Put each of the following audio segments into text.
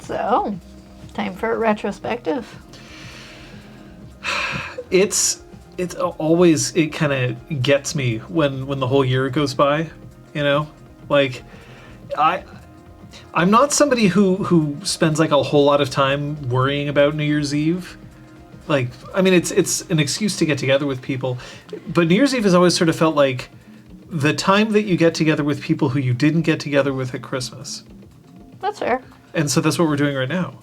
So, time for a retrospective. It's always, it kind of gets me when the whole year goes by, you know? Like, I'm not somebody who spends like a whole lot of time worrying about New Year's Eve. Like, I mean, it's an excuse to get together with people, but New Year's Eve has always sort of felt like the time that you get together with people who you didn't get together with at Christmas. That's fair. And so that's what we're doing right now.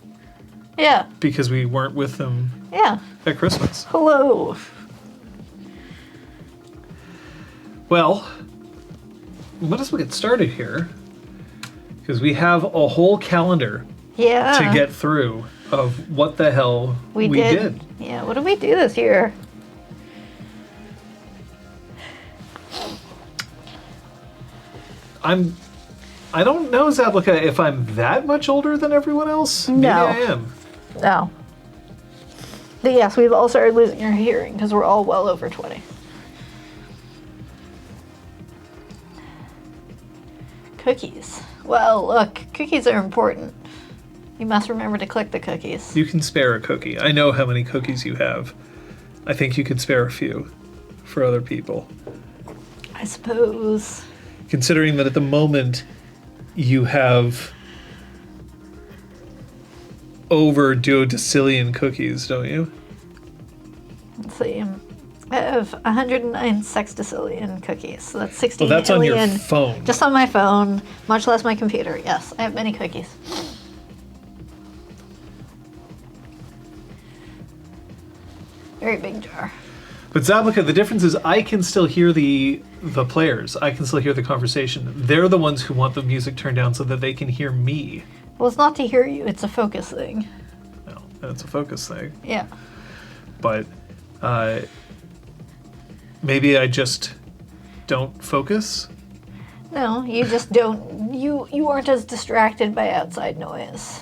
Yeah. Because we weren't with them at Christmas. Hello. Well, let us get started here. Because we have a whole calendar to get through of what the hell we did. Yeah, what did we do this year? I don't know, Zablika, if I'm that much older than everyone else. Maybe I am. No. But yes, we've all started losing our hearing because we're all well over 20. Cookies. Well, look, cookies are important. You must remember to click the cookies. You can spare a cookie. I know how many cookies you have. I think you could spare a few for other people. I suppose. Considering that at the moment you have over duodecillion cookies, don't you? Let's see. I have 109 sextillion cookies, so that's 16 Well, that's million. on your phone. Just on my phone, much less my computer. Yes, I have many cookies. Very big jar. But Zablika, the difference is I can still hear the players. I can still hear the conversation. They're the ones who want the music turned down so that they can hear me. Well, it's not to hear you, it's a focus thing. No, it's a focus thing. Yeah. But maybe I just don't focus? No, you just don't. You aren't as distracted by outside noise.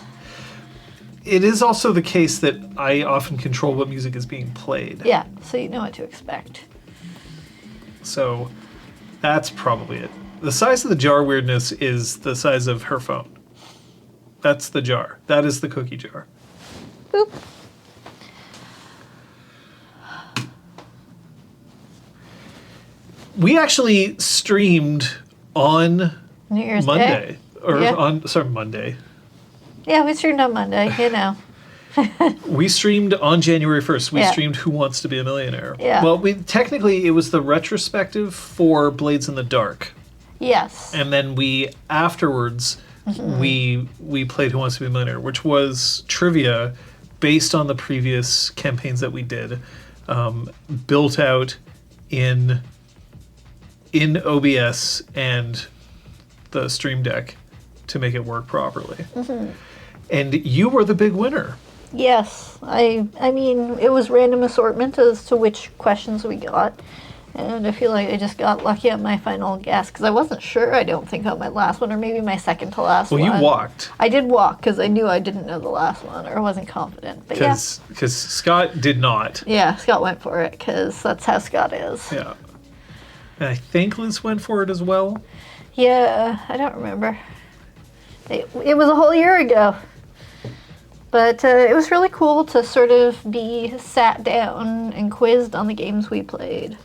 It is also the case that I often control what music is being played. Yeah, so you know what to expect. So that's probably it. The size of the jar weirdness is the size of her phone. That's the jar. That is the cookie jar. Boop. We actually streamed on New Year's Monday. Day. Or Yeah. Monday. Yeah, we streamed on Monday, you know. We streamed on January 1st. We Yeah. streamed Who Wants to Be a Millionaire. Yeah. Well, technically it was the retrospective for Blades in the Dark. Yes. And then we afterwards we played Who Wants to Be a Millionaire, which was trivia based on the previous campaigns that we did, built out in OBS and the Stream Deck to make it work properly. And you were the big winner. Yes, I mean, it was random assortment as to which questions we got, and I feel like I just got lucky on my final guess, because I wasn't sure, I don't think, on my last one, or maybe my second to last one. Well, you walked. I did walk, because I knew I didn't know the last one, or wasn't confident, but yeah. Because Scott did not. Yeah, Scott went for it, because that's how Scott is. Yeah. And I think Liz went for it as well. Yeah, I don't remember. It was a whole year ago. But it was really cool to sort of be sat down and quizzed on the games we played.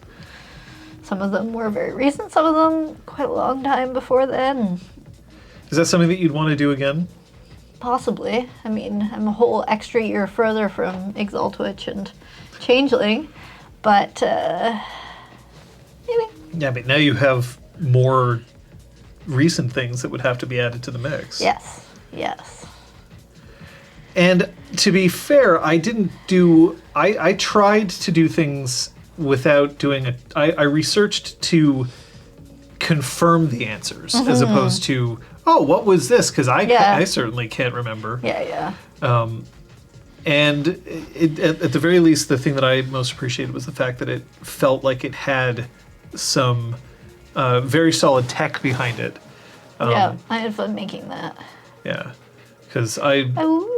Some of them were very recent, some of them quite a long time before then. Is that something that you'd want to do again? Possibly. I mean, I'm a whole extra year further from Exaltwitch and Changeling, but maybe. Yeah, but now you have more recent things that would have to be added to the mix. Yes. And to be fair, I tried to do things without doing I researched to confirm the answers as opposed to, oh, what was this? Because I certainly can't remember. Yeah. And at the very least, the thing that I most appreciated was the fact that it felt like it had some very solid tech behind it. Yeah, I had fun making that. Yeah, because Ooh.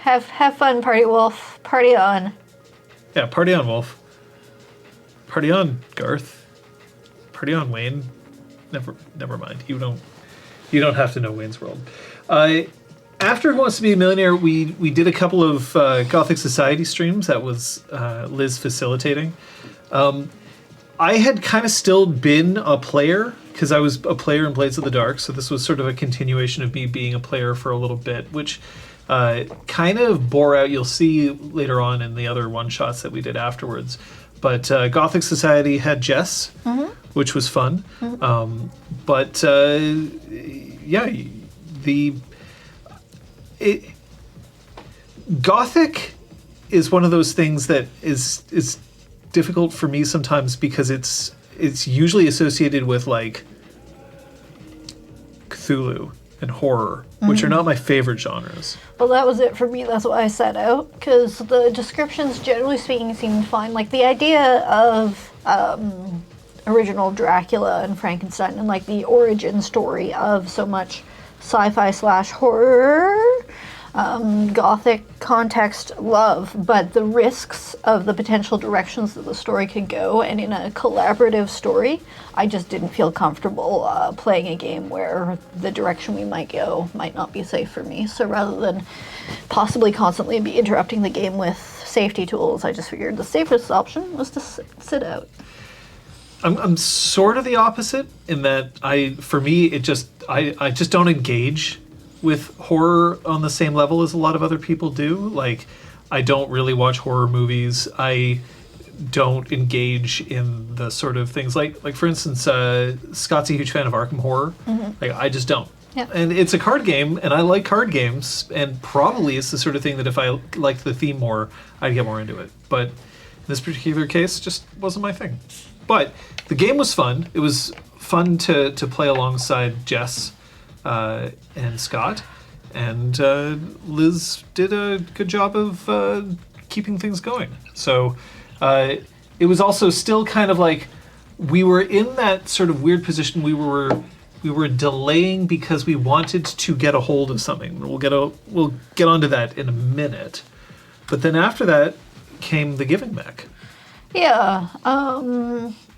Have fun, Party Wolf. Party on. Yeah, party on, Wolf. Party on, Garth. Party on, Wayne. Never mind. You don't have to know Wayne's World. after Who Wants to Be a Millionaire, we did a couple of Gothic Society streams. That was Liz facilitating. I had kind of still been a player because I was a player in Blades of the Dark, so this was sort of a continuation of me being a player for a little bit, which kind of bore out. You'll see later on in the other one-shots that we did afterwards. But Gothic Society had Jess, which was fun. But yeah, Gothic is one of those things that is difficult for me sometimes because it's usually associated with like Cthulhu and horror, which are not my favorite genres. Well, that was it for me. That's why I set out, because the descriptions, generally speaking, seemed fine. Like the idea of original Dracula and Frankenstein and like the origin story of so much sci-fi / horror, Gothic context, love, but the risks of the potential directions that the story could go, and in a collaborative story, I just didn't feel comfortable playing a game where the direction we might go might not be safe for me. So rather than possibly constantly be interrupting the game with safety tools, I just figured the safest option was to sit out. I'm sort of the opposite in that I just don't engage with horror on the same level as a lot of other people do. Like, I don't really watch horror movies. I don't engage in the sort of things like for instance, Scott's a huge fan of Arkham Horror. Like, I just don't. Yeah. And it's a card game, and I like card games, and probably it's the sort of thing that if I liked the theme more, I'd get more into it. But in this particular case, just wasn't my thing. But the game was fun. It was fun to play alongside Jess and Scott, and Liz did a good job of keeping things going. So it was also still kind of like we were in that sort of weird position. We were delaying because we wanted to get a hold of something. We'll get onto that in a minute. But then after that came the Giving Mech. Yeah,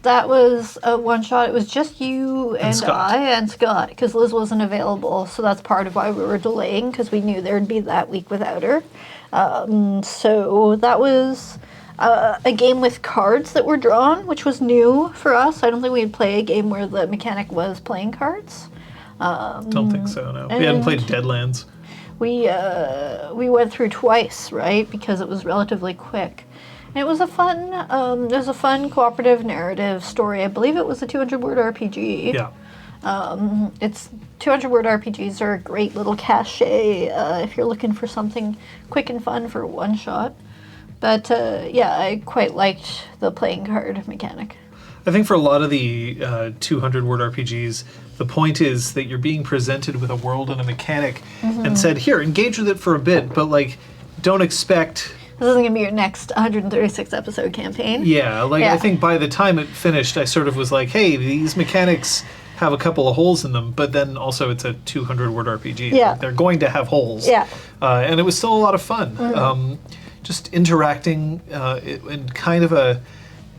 that was a one-shot. It was just you and Scott. I and Scott, because Liz wasn't available, so that's part of why we were delaying, because we knew there'd be that week without her. So that was a game with cards that were drawn, which was new for us. I don't think we'd play a game where the mechanic was playing cards. Don't think so, no. We hadn't played Deadlands. We went through twice, right, because it was relatively quick. And it was a fun cooperative narrative story. I believe it was a 200-word RPG. Yeah. It's 200-word RPGs are a great little cachet if you're looking for something quick and fun for one shot. But yeah, I quite liked the playing card mechanic. I think for a lot of the 200-word RPGs, the point is that you're being presented with a world and a mechanic and said, here, engage with it for a bit, but like, don't expect... This isn't going to be your next 136-episode campaign. Yeah, I think by the time it finished, I sort of was like, hey, these mechanics have a couple of holes in them, but then also it's a 200-word RPG. Yeah. Like, they're going to have holes. Yeah. And it was still a lot of fun. Just interacting in kind of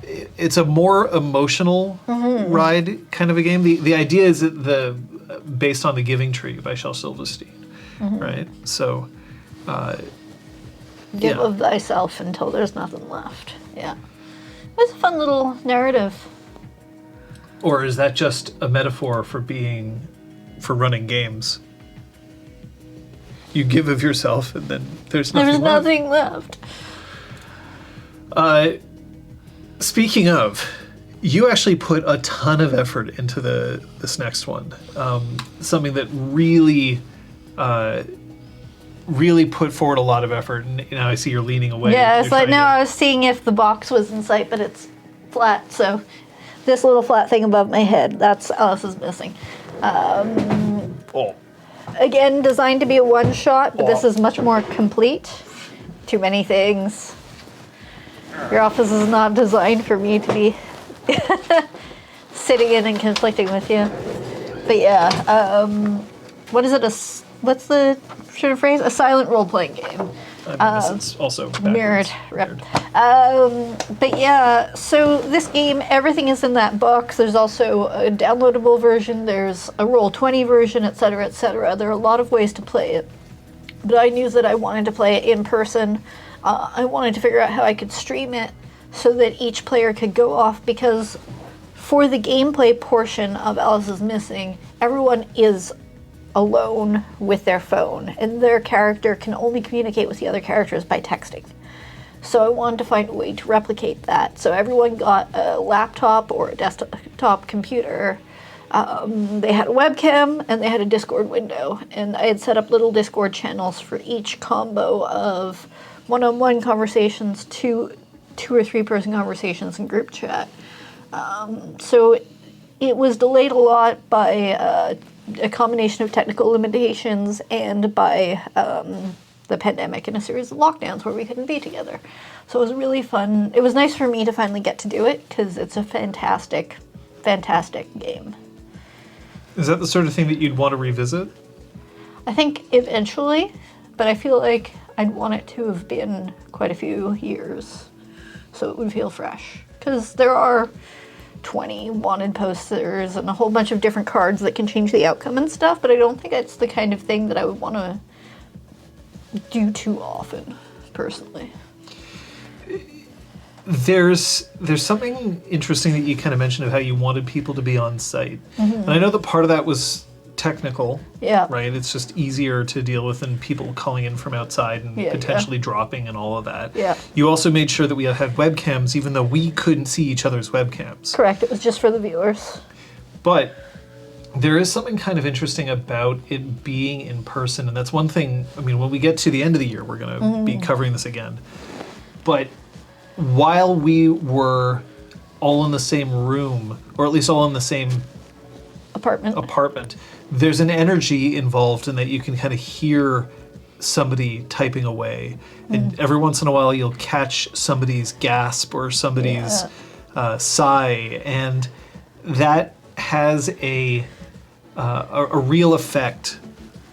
it's a more emotional ride kind of a game. The idea is that based on The Giving Tree by Shel Silverstein, right? So... Give of thyself until there's nothing left. Yeah. It was a fun little narrative. Or is that just a metaphor for running games? You give of yourself and then there's nothing left. Speaking of, you actually put a ton of effort into this next one. Something that really put forward a lot of effort, and now I see you're leaning away. Yeah, it's like, no, I was seeing if the box was in sight, but it's flat, so this little flat thing above my head, that's Alice is missing. Again, designed to be a one-shot, but this is much more complete. Too many things. Your office is not designed for me to be sitting in and conflicting with you. But yeah, what is it, what's the sort of phrase? A silent role-playing game. It's also mirrored. But yeah, so this game, everything is in that box. There's also a downloadable version. There's a Roll20 version, etc., etc. There are a lot of ways to play it. but I knew that I wanted to play it in person. I wanted to figure out how I could stream it so that each player could go off, because for the gameplay portion of Alice is Missing, everyone is alone with their phone, and their character can only communicate with the other characters by texting. So I wanted to find a way to replicate that. So everyone got a laptop or a desktop computer. They had a webcam and they had a Discord window. And I had set up little Discord channels for each combo of one-on-one conversations, two or three person conversations, and group chat. So it was delayed a lot by a combination of technical limitations and by the pandemic and a series of lockdowns where we couldn't be together. So it was really fun. It was nice for me to finally get to do it, because it's a fantastic, fantastic game. Is that the sort of thing that you'd want to revisit? I think eventually, but I feel like I'd want it to have been quite a few years so it would feel fresh. Because there are 20 wanted posters and a whole bunch of different cards that can change the outcome and stuff, but I don't think it's the kind of thing that I would want to do too often, personally. There's something interesting that you kind of mentioned of how you wanted people to be on site. And I know that part of that was technical, right? It's just easier to deal with than people calling in from outside and potentially dropping and all of that. You also made sure that we had webcams, even though we couldn't see each other's webcams. Correct, it was just for the viewers. But there is something kind of interesting about it being in person, and that's one thing. I mean, when we get to the end of the year, we're going to be covering this again. But while we were all in the same room, or at least all in the same apartment, there's an energy involved in that you can kind of hear somebody typing away. And every once in a while, you'll catch somebody's gasp or somebody's sigh, and that has a real effect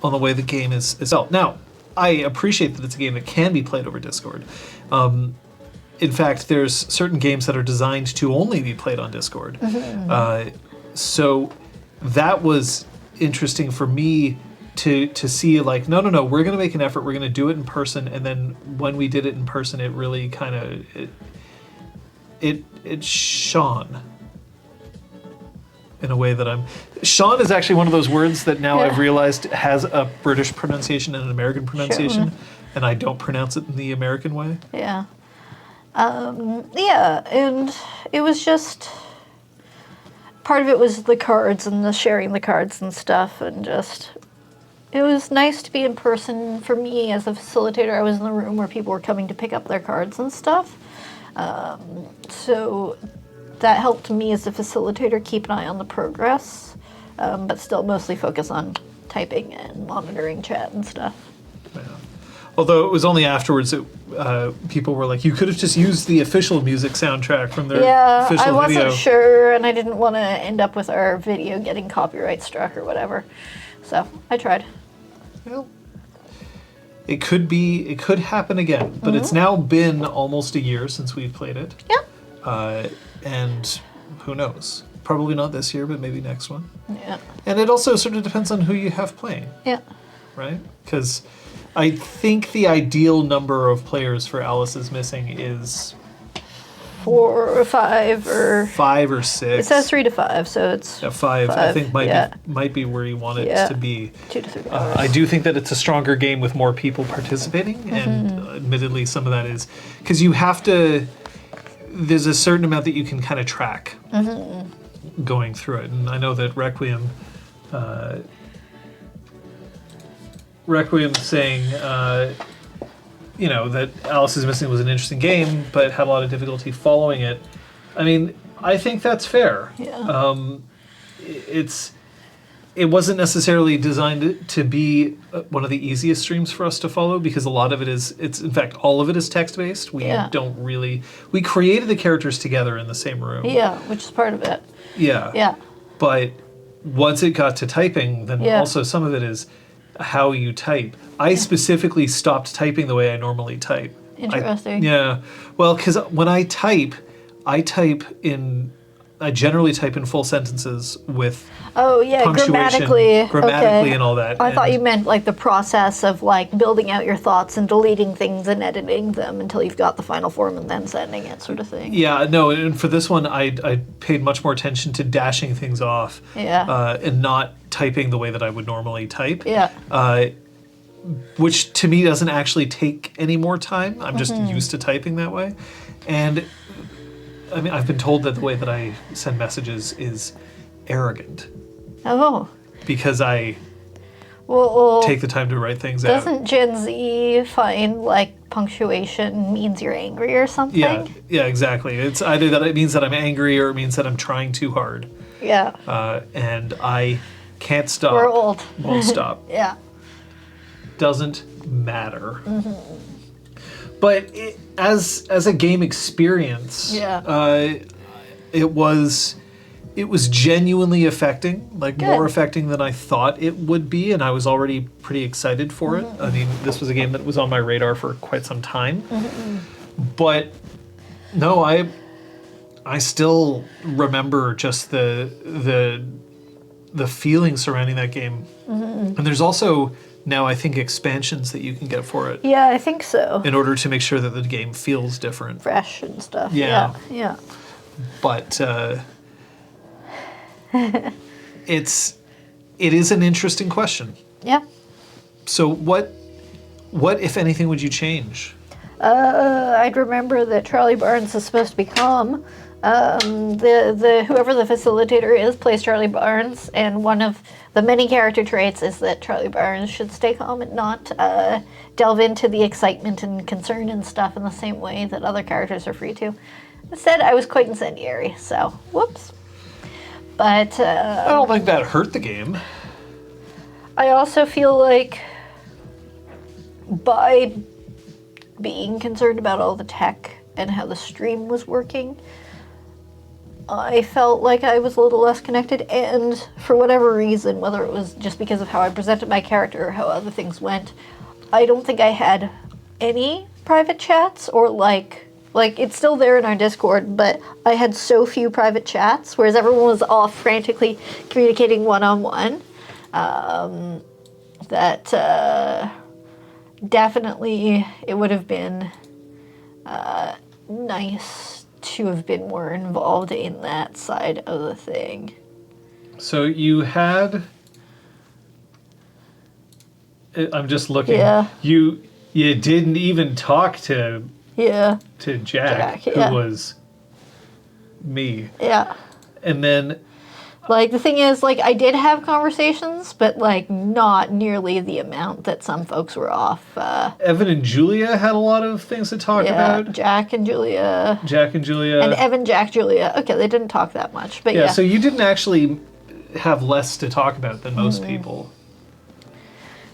on the way the game is felt. Now, I appreciate that it's a game that can be played over Discord. In fact, there's certain games that are designed to only be played on Discord. So that was interesting for me to see, like, no, we're going to make an effort, we're going to do it in person, and then when we did it in person, it really kind of, it shone. In a way that Sean is actually one of those words that now I've realized has a British pronunciation and an American pronunciation, and I don't pronounce it in the American way. And it was just, part of it was the cards and the sharing the cards and stuff, and just, it was nice to be in person. For me as a facilitator, I was in the room where people were coming to pick up their cards and stuff. So that helped me as a facilitator keep an eye on the progress, but still mostly focus on typing and monitoring chat and stuff. Yeah. Although it was only afterwards that people were like, you could have just used the official music soundtrack from their official video. I wasn't sure, and I didn't want to end up with our video getting copyright struck or whatever. So I tried. Well, it could happen again, but it's now been almost a year since we've played it. And who knows? Probably not this year, but maybe next one. And it also sort of depends on who you have playing. Right? Because I think the ideal number of players for Alice is Missing is 4 or 5 or 5 or 6. It says 3 to 5, so it's 5. I think might be where you want it to be. 2 to 3 hours. I do think that it's a stronger game with more people participating, and admittedly, some of that is because you have to. There's a certain amount that you can kind of track going through it, and I know that Requiem saying, that Alice is Missing was an interesting game, but had a lot of difficulty following it. I mean, I think that's fair. It wasn't necessarily designed to be one of the easiest streams for us to follow, because a lot of it in fact, all of it is text-based. We created the characters together in the same room. Which is part of it. But once it got to typing, then also some of it is how you type. I specifically stopped typing the way I normally type. Interesting. Well, because when I type in I generally type in full sentences with Oh yeah, punctuation, grammatically, and all that. I thought and- you meant like the process of like building out your thoughts and deleting things and editing them until you've got the final form and then sending it, sort of thing. Yeah, no, and for this one, I paid much more attention to dashing things off, and not typing the way that I would normally type. Yeah. Which to me doesn't actually take any more time. I'm just used to typing that way, and I mean, I've been told that the way that I send messages is arrogant Oh. because I Well, take the time to write things out. doesn't Gen Z find like punctuation means you're angry or something? Yeah, exactly. It's either that it means that I'm angry or it means that I'm trying too hard. Yeah. And I can't stop. We're old. Won't stop. Yeah. Doesn't matter. But as a game experience, it was genuinely affecting, like Good. more affecting than I thought it would be, and I was already pretty excited for it. I mean, this was a game that was on my radar for quite some time. But no, I still remember just the feeling surrounding that game. And there's also now, I think, expansions that you can get for it Yeah, I think so. in order to make sure that the game feels different. Fresh and stuff. Yeah. Yeah. But it is an interesting question. Yeah. So what if anything would you change? I'd remember that Charlie Barnes is supposed to be calm. The whoever the facilitator is plays Charlie Barnes, and one of the many character traits is that Charlie Barnes should stay calm and not delve into the excitement and concern and stuff in the same way that other characters are free to. Instead, I was quite incendiary, so whoops. But I don't think that hurt the game. I also feel like by being concerned about all the tech and how the stream was working, I felt like I was a little less connected, and for whatever reason, whether it was just because of how I presented my character or how other things went, I don't think I had any private chats, or like it's still there in our Discord, but I had so few private chats, whereas everyone was all frantically communicating one-on-one, that definitely it would have been nice to have been more involved in that side of the thing. So you had... I'm just looking. Yeah. You didn't even talk to Jack, Jack, yeah. who was me. Yeah. And then Like, the thing is, like, I did have conversations, but, like, not nearly the amount that some folks were off. Evan and Julia had a lot of things to talk about. Jack and Julia. Jack and Julia. And Evan, Jack, Julia. Okay, they didn't talk that much, but yeah. So you didn't actually have less to talk about than most people.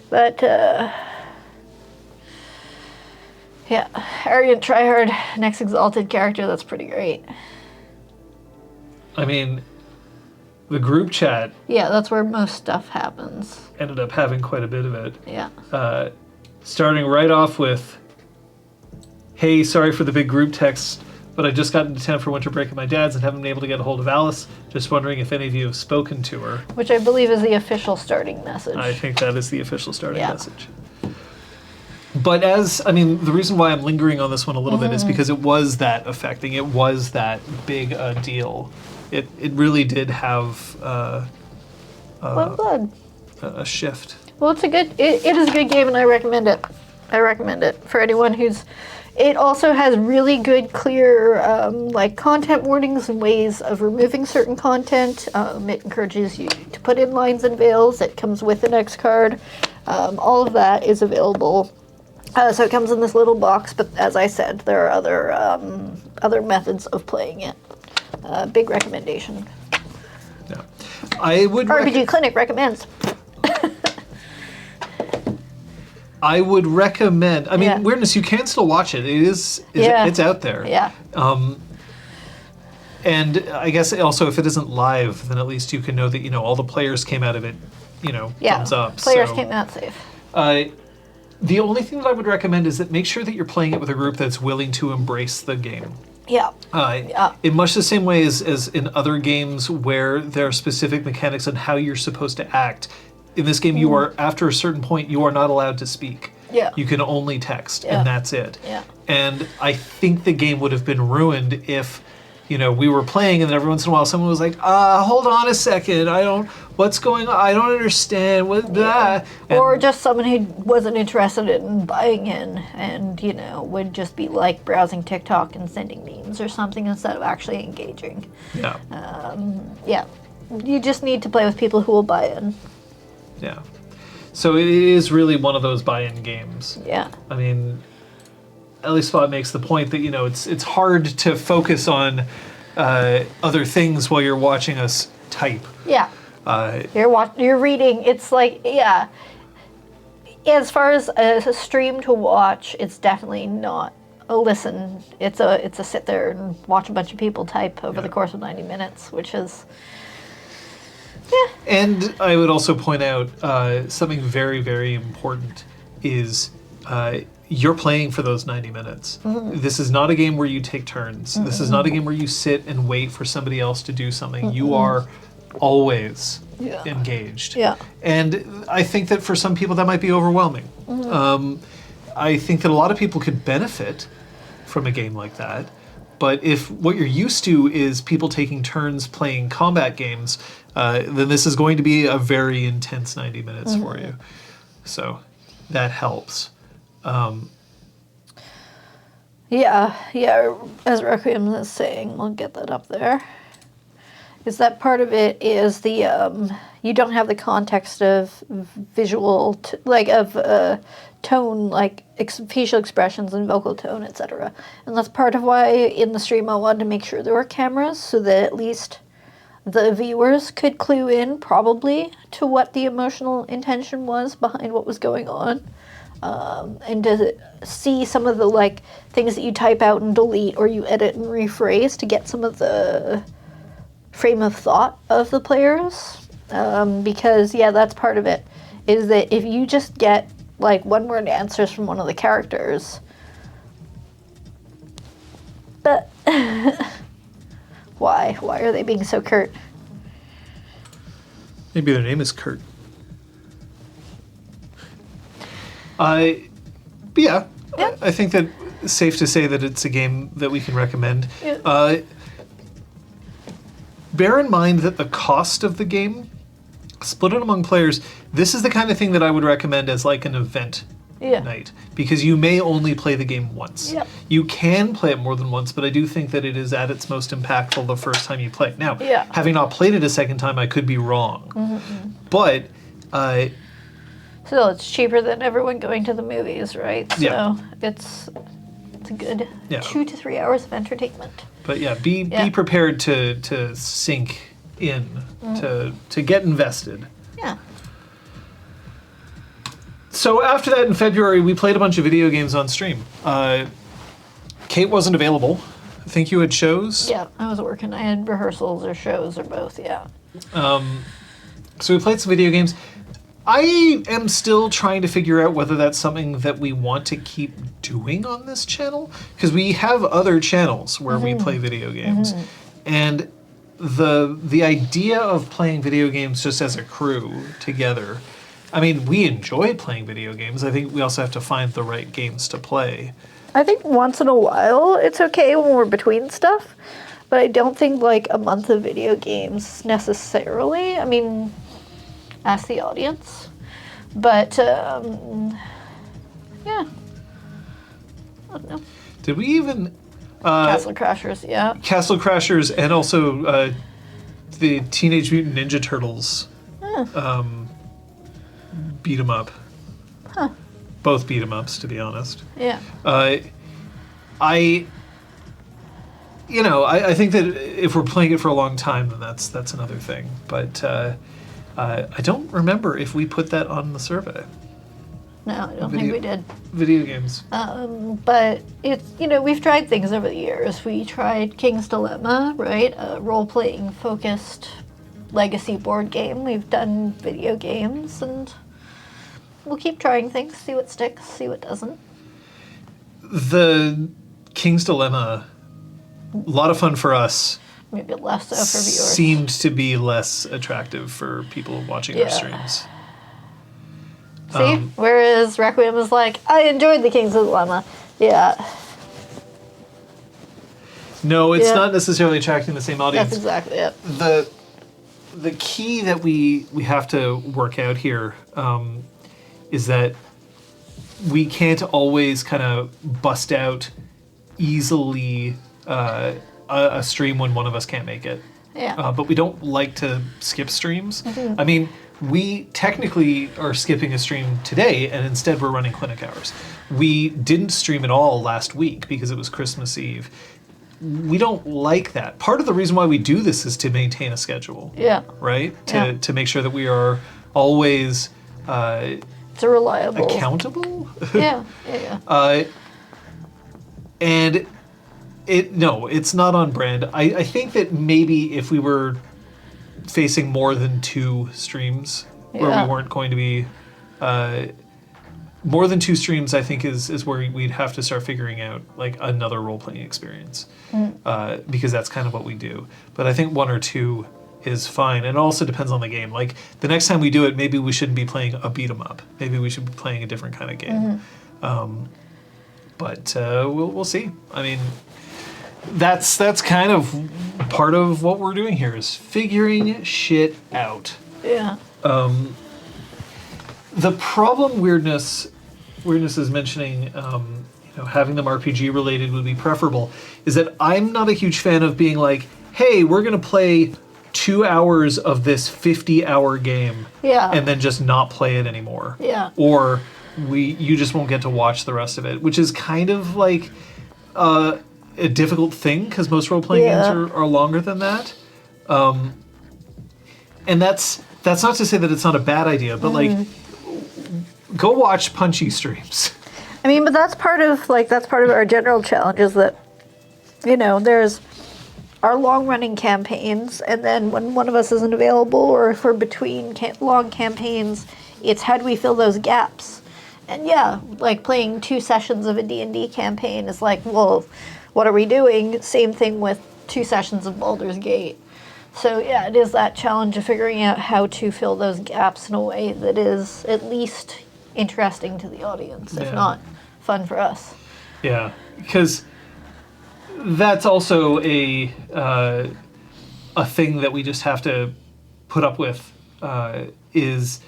But, yeah, Arrogant Tryhard, next exalted character, that's pretty great. I mean, the group chat Yeah, that's where most stuff happens. ended up having quite a bit of it. Yeah. Starting right off with, hey, sorry for the big group text, but I just got into town for winter break at my dad's and haven't been able to get a hold of Alice. Just wondering if any of you have spoken to her. Which I believe is the official starting message. I think that is the official starting Yeah. message. But the reason why I'm lingering on this one a little bit is because it was that affecting. It was that big a deal. It really did have Blood. a shift. Well, it is a good game, and I recommend it. I recommend it for anyone who's. It also has really good, clear, like content warnings and ways of removing certain content. It encourages you to put in lines and veils. It comes with an X card. All of that is available. So it comes in this little box, but as I said, there are other methods of playing it. Big recommendation. Yeah, I would. RPGClinic recommends. I would recommend. I mean, Yeah. weirdness, you can still watch it. It's out there. Yeah. And I guess also if it isn't live, then at least you can know that all the players came out of it. Thumbs up. Players So, came out safe. the only thing that I would recommend is that make sure that you're playing it with a group that's willing to embrace the game. Yeah. Yeah. In much the same way as in other games where there are specific mechanics on how you're supposed to act. In this game, you are, after a certain point, you are not allowed to speak. Yeah. You can only text, Yeah. and that's it. Yeah. And I think the game would have been ruined if, we were playing and then every once in a while someone was like, hold on a second, what's going on? I don't understand. What that? Or just someone who wasn't interested in buying in and, would just be like browsing TikTok and sending memes or something instead of actually engaging. Yeah. Yeah. You just need to play with people who will buy in. Yeah. So it is really one of those buy-in games. Yeah. I mean, Ellie Spot makes the point that, it's hard to focus on other things while you're watching us type. Yeah. You're reading. It's like, yeah. As far as a stream to watch, it's definitely not a listen. It's a sit there and watch a bunch of people type over the course of 90 minutes, which is... Yeah. And I would also point out something very, very important is you're playing for those 90 minutes. Mm-hmm. This is not a game where you take turns. Mm-hmm. This is not a game where you sit and wait for somebody else to do something. Mm-hmm. You are always engaged. Yeah. And I think that for some people that might be overwhelming. Mm-hmm. I think that a lot of people could benefit from a game like that. But if what you're used to is people taking turns playing combat games, then this is going to be a very intense 90 minutes for you. So that helps. Yeah, as Requiem is saying, we'll get that up there. Is that part of it is the, you don't have the context of visual, tone, like facial expressions and vocal tone, etc. And that's part of why in the stream I wanted to make sure there were cameras so that at least the viewers could clue in probably to what the emotional intention was behind what was going on. And to see some of the things that you type out and delete or you edit and rephrase to get some of the frame of thought of the players. Because that's part of it, is that if you just get one-word answers from one of the characters, but why are they being so curt? Maybe their name is Kurt. I think that it's safe to say that it's a game that we can recommend. Yeah. Bear in mind that the cost of the game, split it among players, this is the kind of thing that I would recommend as an event night, because you may only play the game once. Yep. You can play it more than once, but I do think that it is at its most impactful the first time you play it. Now, having not played it a second time, I could be wrong. Mm-hmm. But... So it's cheaper than everyone going to the movies, right? So it's a good 2 to 3 hours of entertainment. But be prepared to sink in, to get invested. Yeah. So after that in February, we played a bunch of video games on stream. Kate wasn't available. I think you had shows? Yeah, I was working. I had rehearsals or shows or both, yeah. So we played some video games. I am still trying to figure out whether that's something that we want to keep doing on this channel, because we have other channels where we play video games. And the idea of playing video games just as a crew together, I mean, we enjoy playing video games. I think we also have to find the right games to play. I think once in a while it's okay when we're between stuff, but I don't think a month of video games necessarily. I mean, ask the audience. But, I don't know. Did we even... Castle Crashers, yeah. Castle Crashers and also the Teenage Mutant Ninja Turtles beat 'em up. Huh. Both beat 'em ups, to be honest. Yeah. I think that if we're playing it for a long time, then that's another thing. But I don't remember if we put that on the survey. No, I don't think we did. Video games. But it's, we've tried things over the years. We tried King's Dilemma, right? A role-playing focused legacy board game. We've done video games, and we'll keep trying things, see what sticks, see what doesn't. The King's Dilemma a lot of fun for us. Maybe less so for viewers. Seemed to be less attractive for people watching our streams. See? Whereas Requiem is like, I enjoyed the King's Dilemma. Yeah. No, it's not necessarily attracting the same audience. That's exactly it. The key that we have to work out here is that we can't always kind of bust out easily a stream when one of us can't make it. Yeah. But we don't like to skip streams. I mean, we technically are skipping a stream today, and instead we're running clinic hours. We didn't stream at all last week because it was Christmas Eve. We don't like that. Part of the reason why we do this is to maintain a schedule. Yeah. Right? To make sure that we are always it's a reliable. accountable. Yeah. And it's not on brand. I think that maybe if we were facing more than 2 streams where we weren't going to be more than 2 streams, I think is where we'd have to start figuring out like another role-playing experience because that's kind of what we do. But I think 1 or 2 is fine, and it also depends on the game. Like the next time we do it, maybe we shouldn't be playing a beat 'em up. Maybe we should be playing a different kind of game. But we'll see. I mean, that's kind of part of what we're doing here is figuring shit out. Yeah. The problem weirdness is mentioning, having them RPG related would be preferable, is that I'm not a huge fan of being like, hey, we're going to play 2 hours of this 50-hour game and then just not play it anymore. Yeah. Or you just won't get to watch the rest of it, which is kind of like a difficult thing because most role-playing games are longer than that. And that's not to say that it's not a bad idea, but like, go watch Punchy streams. I mean, but that's part of our general challenge is that, there's our long-running campaigns, and then when one of us isn't available, or if we're between long campaigns, it's how do we fill those gaps? And like playing 2 sessions of a D&D campaign is like, well, what are we doing? Same thing with 2 sessions of Baldur's Gate. So it is that challenge of figuring out how to fill those gaps in a way that is at least interesting to the audience, if not fun for us. Yeah, because that's also a thing that we just have to put up with. Is,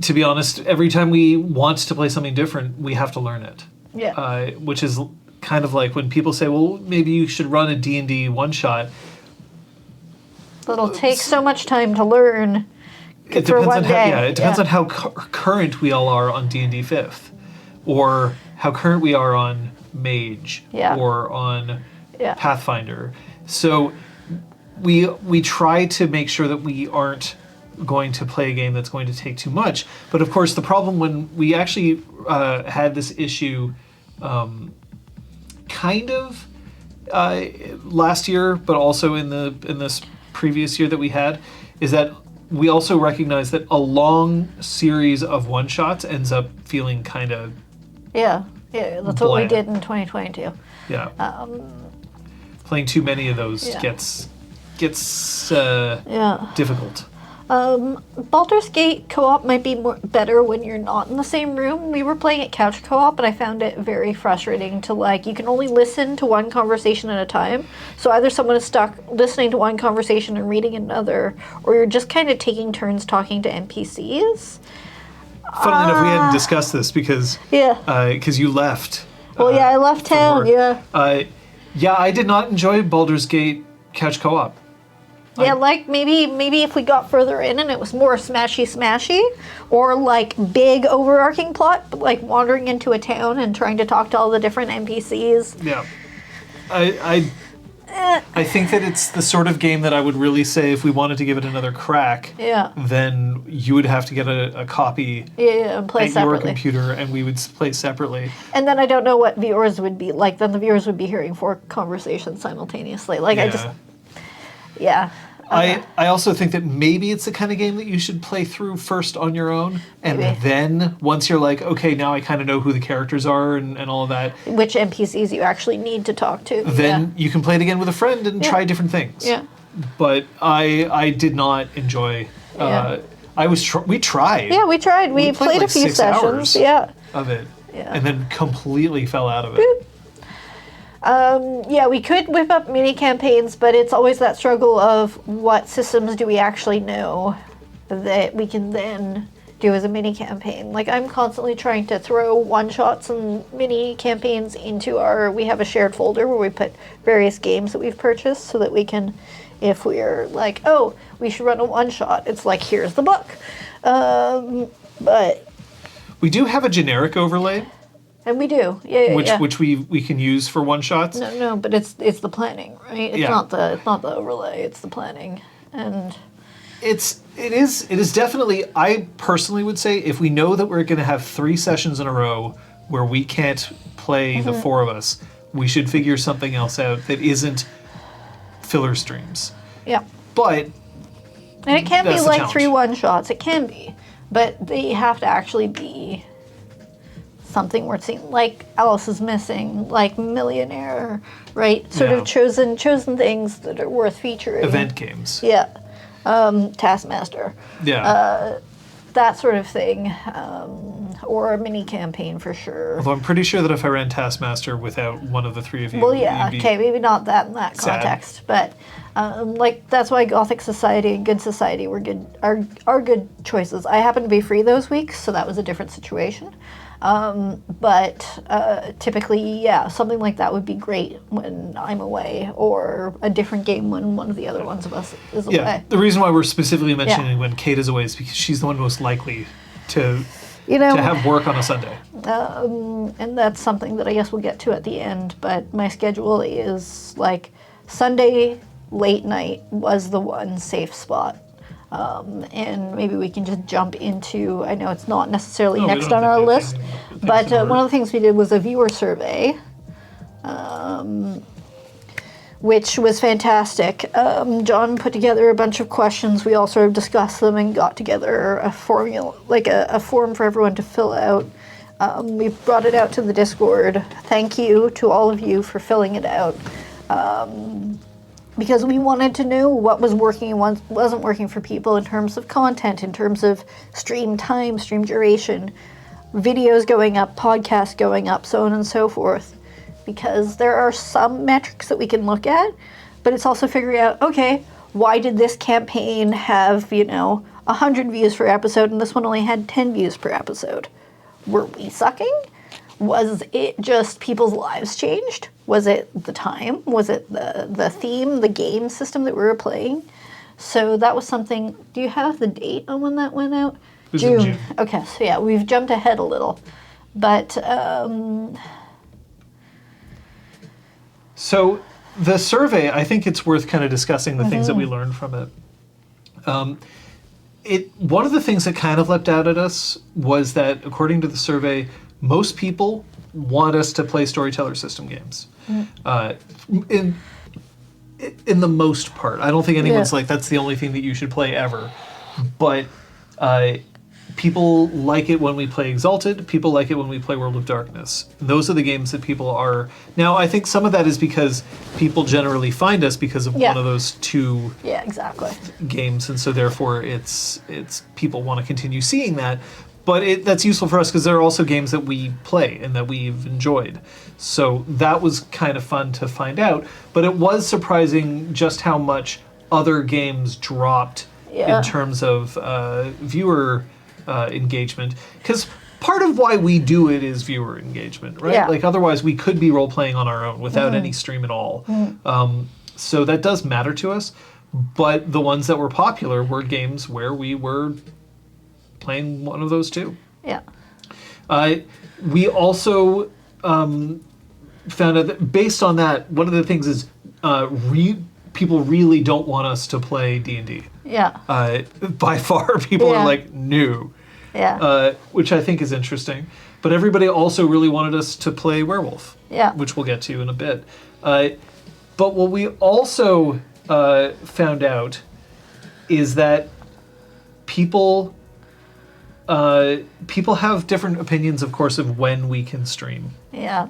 to be honest, every time we want to play something different, we have to learn it. Yeah. Which is kind of like when people say, "Well, maybe you should run a D&D one-shot." It'll take so much time to learn. It depends on it depends on how current we all are on D&D 5th, or how current we are on Mage, or on Pathfinder. So we try to make sure that we aren't going to play a game that's going to take too much. But of course, the problem when we actually had this issue, kind of last year, but also in this previous year that we had, is that we also recognize that a long series of one-shots ends up feeling kind of that's what we did in 2022. Playing too many of those gets difficult. Baldur's Gate co-op might be better when you're not in the same room. We were playing at couch co-op, and I found it very frustrating to, like, you can only listen to one conversation at a time. So either someone is stuck listening to one conversation and reading another, or you're just kind of taking turns talking to NPCs. Funnily enough, we hadn't discussed this because you left. Well, I left town. I did not enjoy Baldur's Gate couch co-op. Like maybe if we got further in and it was more smashy, or like big overarching plot, but like wandering into a town and trying to talk to all the different NPCs. Yeah, I think that it's the sort of game that I would really say if we wanted to give it another crack, then you would have to get a copy and play at separately. Your computer, and we would play separately. And then I don't know what viewers would be like. Then the viewers would be hearing 4 conversations simultaneously. Like I also think that maybe it's the kind of game that you should play through first on your own, and Maybe. then once you're like, okay, now I kind of know who the characters are and all of that, Which NPCs you actually need to talk to. then you can play it again with a friend and try different things. Yeah. But I did not enjoy. Yeah. We tried. Yeah, we tried. We played like a few 6 sessions. hours Yeah. of it, Yeah. and then completely fell out of it. Yeah, we could whip up mini campaigns, but it's always that struggle of what systems do we actually know that we can then do as a mini campaign. Like, I'm constantly trying to throw one-shots and mini campaigns into we have a shared folder where we put various games that we've purchased so that we can, if we're like, oh, we should run a one-shot, it's like, here's the book. But We do have a generic overlay, and we do, yeah. which we can use for one shots. No, but it's the planning, right? It's not the overlay. It's the planning, and It is definitely. I personally would say if we know that we're going to have 3 sessions in a row where we can't play the 4 of us, we should figure something else out that isn't filler streams. yeah. But And it can be that's the like challenge. 3 one-shots. It can be, but they have to actually be something worth seeing. Like Alice is Missing, like Millionaire, right? Sort of chosen things that are worth featuring. event games. Yeah. Taskmaster. Yeah. That sort of thing. Or a mini campaign for sure. Although I'm pretty sure that if I ran Taskmaster without one of the 3 of you, Well, yeah, you'd be okay, maybe not that in that sad. context, but like that's why Gothic Society and Good Society were good are good choices. I happened to be free those weeks, so that was a different situation. But typically, yeah, something like that would be great when I'm away, or a different game when one of the other ones of us is away. Yeah, the reason why we're specifically mentioning when Kate is away is because she's the one most likely to have work on a Sunday. And that's something that I guess we'll get to at the end, but my schedule is like Sunday late night was the one safe spot. And maybe we can just jump into, I know it's not necessarily No, we next don't on have our to do list, things but in order. one of the things we did was a viewer survey, which was fantastic. John put together a bunch of questions. We all sort of discussed them and got together a formula, like a form for everyone to fill out. We brought it out to the Discord. Thank you to all of you for filling it out. Because we wanted to know what was working and what wasn't working for people in terms of content, in terms of stream time, stream duration, videos going up, podcasts going up, so on and so forth. Because there are some metrics that we can look at, but it's also figuring out, okay, why did this campaign have, 100 views per episode and this one only had 10 views per episode? Were we sucking? Was it just people's lives changed? Was it the time? Was it the theme, the game system that we were playing? So that was something. Do you have the date on when that went out? It was in June. Okay, so yeah, we've jumped ahead a little. But So the survey, I think it's worth kind of discussing the things that we learned from it. One of the things that kind of leapt out at us was that, according to the survey, most people want us to play storyteller system games. In the most part, I don't think anyone's like that's the only thing that you should play ever. But people like it when we play Exalted. People like it when we play World of Darkness. Those are the games that people are. Now, I think some of that is because people generally find us because of one of those 2 yeah, exactly. games, and so therefore it's people want to continue seeing that. But that's useful for us because there are also games that we play and that we've enjoyed. So that was kind of fun to find out. But it was surprising just how much other games dropped in terms of viewer engagement. Because part of why we do it is viewer engagement, right? Yeah. Like otherwise we could be role-playing on our own without any stream at all. So that does matter to us. But the ones that were popular were games where we were playing one of those 2. Yeah. We also found out that based on that, one of the things is people really don't want us to play D&D. Yeah. By far, people are like, no. Yeah. Which I think is interesting. But everybody also really wanted us to play Werewolf. Yeah. Which we'll get to in a bit. But what we also found out is that people people have different opinions, of course, of when we can stream. Yeah.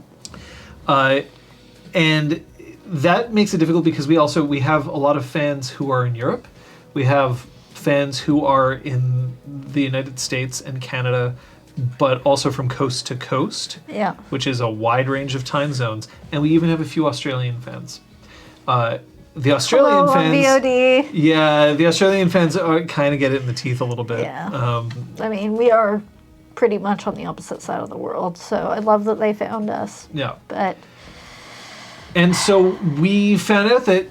And that makes it difficult because we have a lot of fans who are in Europe. We have fans who are in the United States and Canada, but also from coast to coast, Yeah. which is a wide range of time zones. And we even have a few Australian fans. The Australian Hello, on fans, VOD. yeah, the Australian fans kind of get it in the teeth a little bit. Yeah. I mean, we are pretty much on the opposite side of the world, so I love that they found us. Yeah. But And so we found out that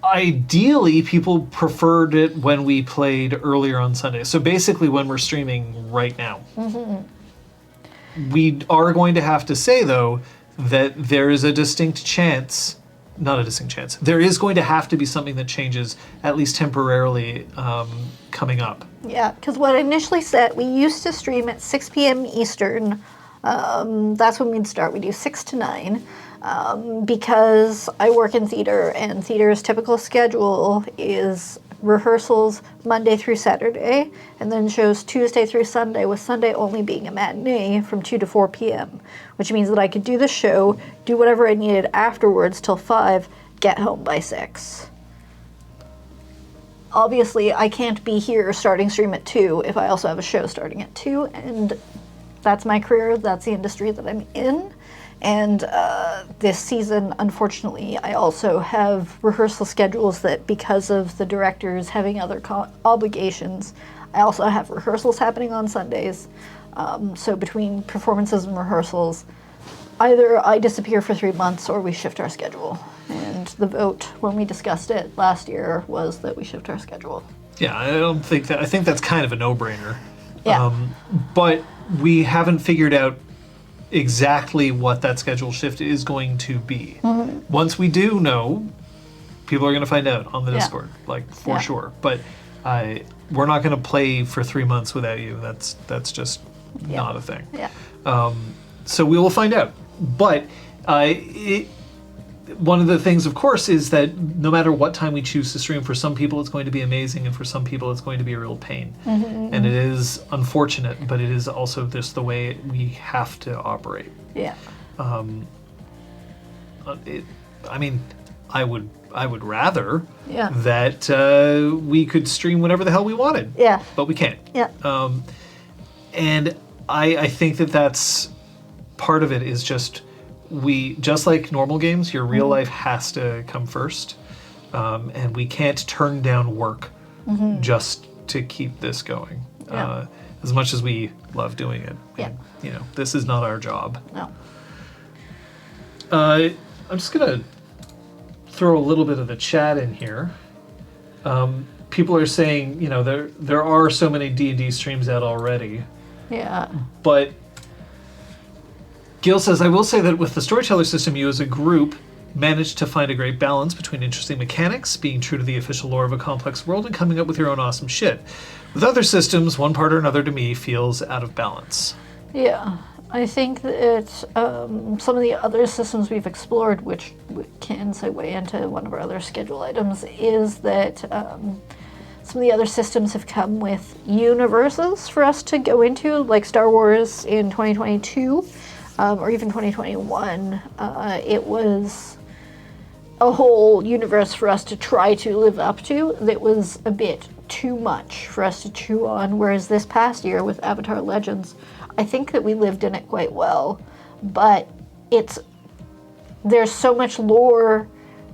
ideally people preferred it when we played earlier on Sunday. So basically when we're streaming right now. We are going to have to say, though, that there is a distinct chance, not a distinct chance, there is going to have to be something that changes, at least temporarily, coming up. yeah, because what I initially said, we used to stream at 6 p.m. Eastern. That's when we'd start. We do 6 to 9. Because I work in theater, and theater's typical schedule is rehearsals Monday through Saturday, and then shows Tuesday through Sunday, with Sunday only being a matinee from 2 to 4 p.m., which means that I could do the show, do whatever I needed afterwards till 5, get home by 6. Obviously, I can't be here starting stream at 2 if I also have a show starting at 2, and that's my career, that's the industry that I'm in. And this season, unfortunately, I also have rehearsal schedules that, because of the directors having other obligations, I also have rehearsals happening on Sundays. So between performances and rehearsals, either I disappear for 3 months or we shift our schedule. And the vote, when we discussed it last year, was that we shift our schedule. Yeah, I think that's kind of a no-brainer. Yeah. But we haven't figured out exactly what that schedule shift is going to be. Once we do know, people are going to find out on the Discord, like for sure. But we're not going to play for 3 months without you. That's just not a thing. Yeah. So we will find out. But one of the things, of course, is that no matter what time we choose to stream, for some people it's going to be amazing, and for some people it's going to be a real pain. And it is unfortunate, but it is also just the way we have to operate. Yeah. I mean, I would rather Yeah. that we could stream whenever the hell we wanted. Yeah. But we can't. Yeah. And I think that's part of it is just just like normal games, your real life has to come first. And we can't turn down work just to keep this going. Yeah. As much as we love doing it. Yeah. And, this is not our job. No. I'm just going to throw a little bit of the chat in here. People are saying, there are so many D&D streams out already. Yeah. But Gil says, I will say that with the storyteller system, you as a group managed to find a great balance between interesting mechanics, being true to the official lore of a complex world, and coming up with your own awesome shit. With other systems, one part or another to me feels out of balance. Yeah. I think that some of the other systems we've explored, which can segue into one of our other schedule items, is that some of the other systems have come with universes for us to go into, like Star Wars in 2022. Or even 2021, it was a whole universe for us to try to live up to that was a bit too much for us to chew on, whereas this past year with Avatar Legends, I think that we lived in it quite well, but there's so much lore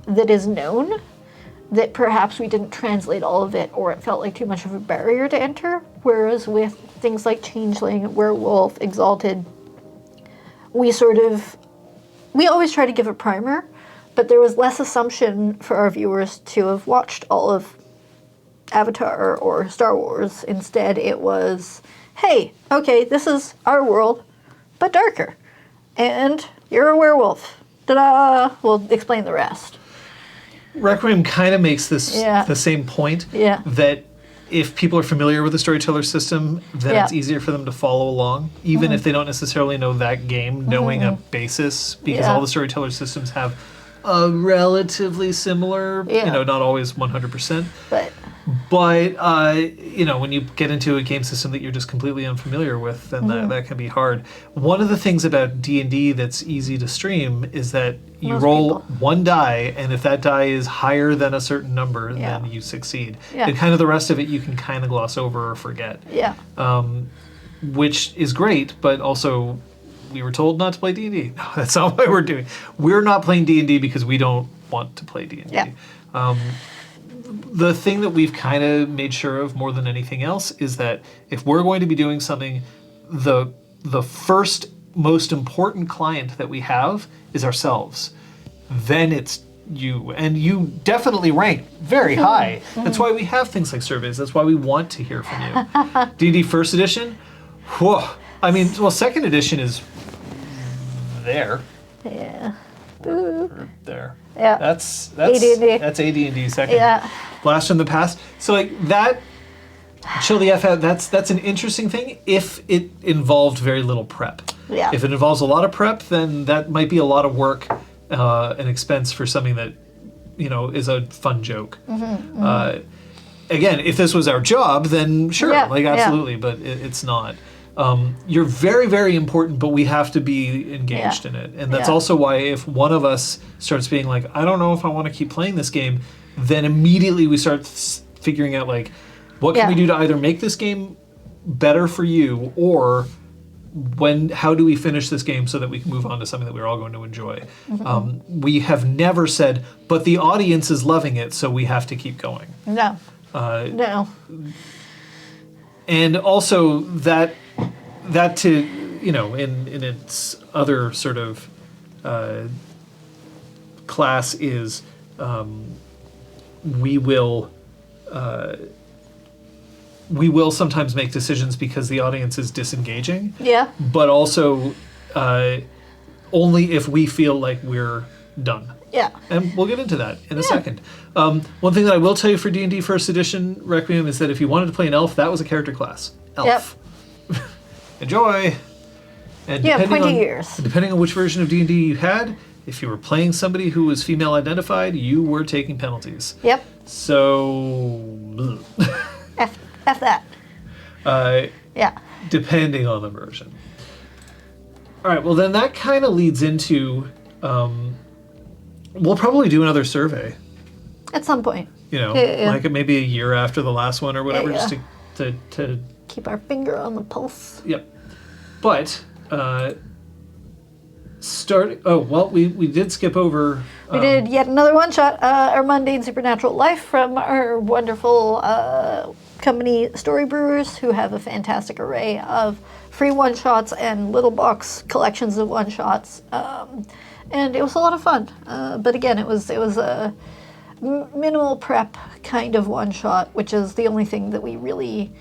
that is known that perhaps we didn't translate all of it, or it felt like too much of a barrier to enter, whereas with things like Changeling, Werewolf, Exalted, we always try to give a primer, but there was less assumption for our viewers to have watched all of Avatar or Star Wars. Instead, it was, hey, okay, this is our world, but darker. And you're a werewolf. Ta-da! We'll explain the rest. Requiem kind of makes this the same point, that if people are familiar with the storyteller system, then it's easier for them to follow along, even if they don't necessarily know that game, knowing a basis, because all the storyteller systems have a relatively similar, not always 100%. But when you get into a game system that you're just completely unfamiliar with, then that can be hard. One of the things about D&D that's easy to stream is that you roll one die, and if that die is higher than a certain number, then you succeed. Yeah. And kind of the rest of it you can kind of gloss over or forget. Yeah. Which is great, but also we were told not to play D&D. No, that's not what we're doing. We're not playing D&D because we don't want to play D&D. Yeah. The thing that we've kind of made sure of more than anything else is that if we're going to be doing something, the first most important client that we have is ourselves. Then it's you. And you definitely rank very high. That's why we have things like surveys. That's why we want to hear from you. D&D First Edition? Whoa. I mean, well, Second Edition is there. Yeah. Boo. There. Yeah. That's AD&D. That's AD&D Second. Yeah. Blast from the Past. So like that, chill the F out. That's an interesting thing if it involved very little prep. Yeah. If it involves a lot of prep, then that might be a lot of work and expense for something that is a fun joke. Again, if this was our job, then sure, absolutely. But it's not. You're very, very important, but we have to be engaged in it. And that's also why if one of us starts being like, I don't know if I want to keep playing this game, then immediately we start figuring out like, what can we do to either make this game better for you, or how do we finish this game so that we can move on to something that we're all going to enjoy? We have never said, but the audience is loving it, so we have to keep going. No. No. And also that to in its other sort of class is we will sometimes make decisions because the audience is disengaging. Yeah. But also only if we feel like we're done. Yeah. And we'll get into that in a second. One thing that I will tell you for D&D First Edition Requiem is that if you wanted to play an elf, that was a character class. Elf. Yep. Enjoy. And depending on which version of D&D you had, if you were playing somebody who was female identified, you were taking penalties. Yep. So... F that. Depending on the version. All right, well then that kind of leads into... we'll probably do another survey. At some point. Like maybe a year after the last one or whatever, just to keep our finger on the pulse. Yep. But we did skip over. We did yet another one shot, our mundane supernatural life from our wonderful company Story Brewers, who have a fantastic array of free one shots and little box collections of one shots. And it was a lot of fun. But again, it was a minimal prep kind of one shot, which is the only thing that we really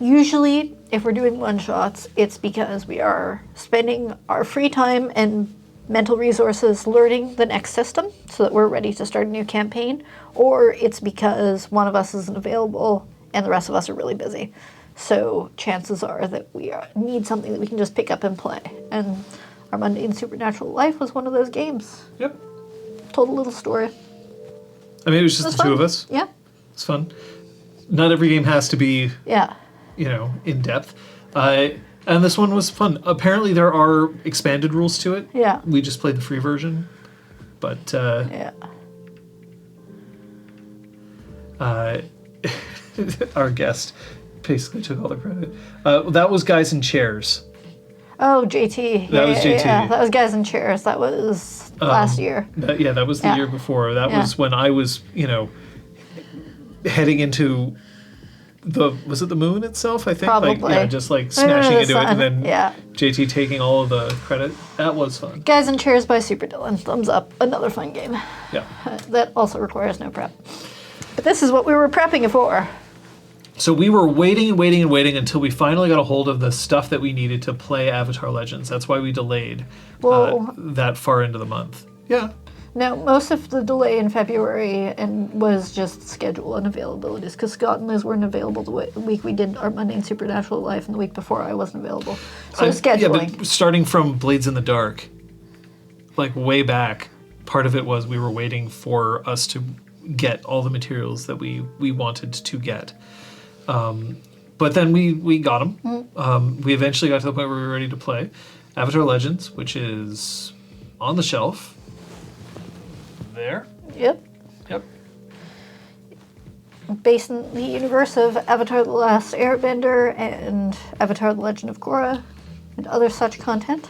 usually, if we're doing one shots, it's because we are spending our free time and mental resources learning the next system so that we're ready to start a new campaign, or it's because one of us isn't available and the rest of us are really busy. So chances are that we need something that we can just pick up and play. And our Mundane Supernatural Life was one of those games. Yep. Told a little story. I mean, it was just the two of us. Yeah. It's fun. Not every game has to be, in depth. And this one was fun. Apparently there are expanded rules to it. Yeah. We just played the free version. But, our guest basically took all the credit. That was Guys in Chairs. Oh, JT. That was JT. Yeah. That was Guys in Chairs. That was last year. That was the year before. That was when I was, heading into was it the moon itself, I think? Probably. Just smashing into it and then JT taking all of the credit. That was fun. Guys in Chairs by Super Dylan. Thumbs up. Another fun game. Yeah. That also requires no prep. But this is what we were prepping it for. So we were waiting until we finally got a hold of the stuff that we needed to play Avatar Legends. That's why we delayed that far into the month. Yeah. No, most of the delay in February was just schedule and availabilities, because Scott and Liz weren't available the week we did our Mundane Supernatural Life, and the week before I wasn't available. So scheduling. Yeah, but starting from Blades in the Dark, way back, part of it was we were waiting for us to get all the materials that we wanted to get. But then we got them. We eventually got to the point where we were ready to play Avatar Legends, which is on the shelf. There. Yep. Yep. Based in the universe of Avatar The Last Airbender and Avatar The Legend of Korra and other such content.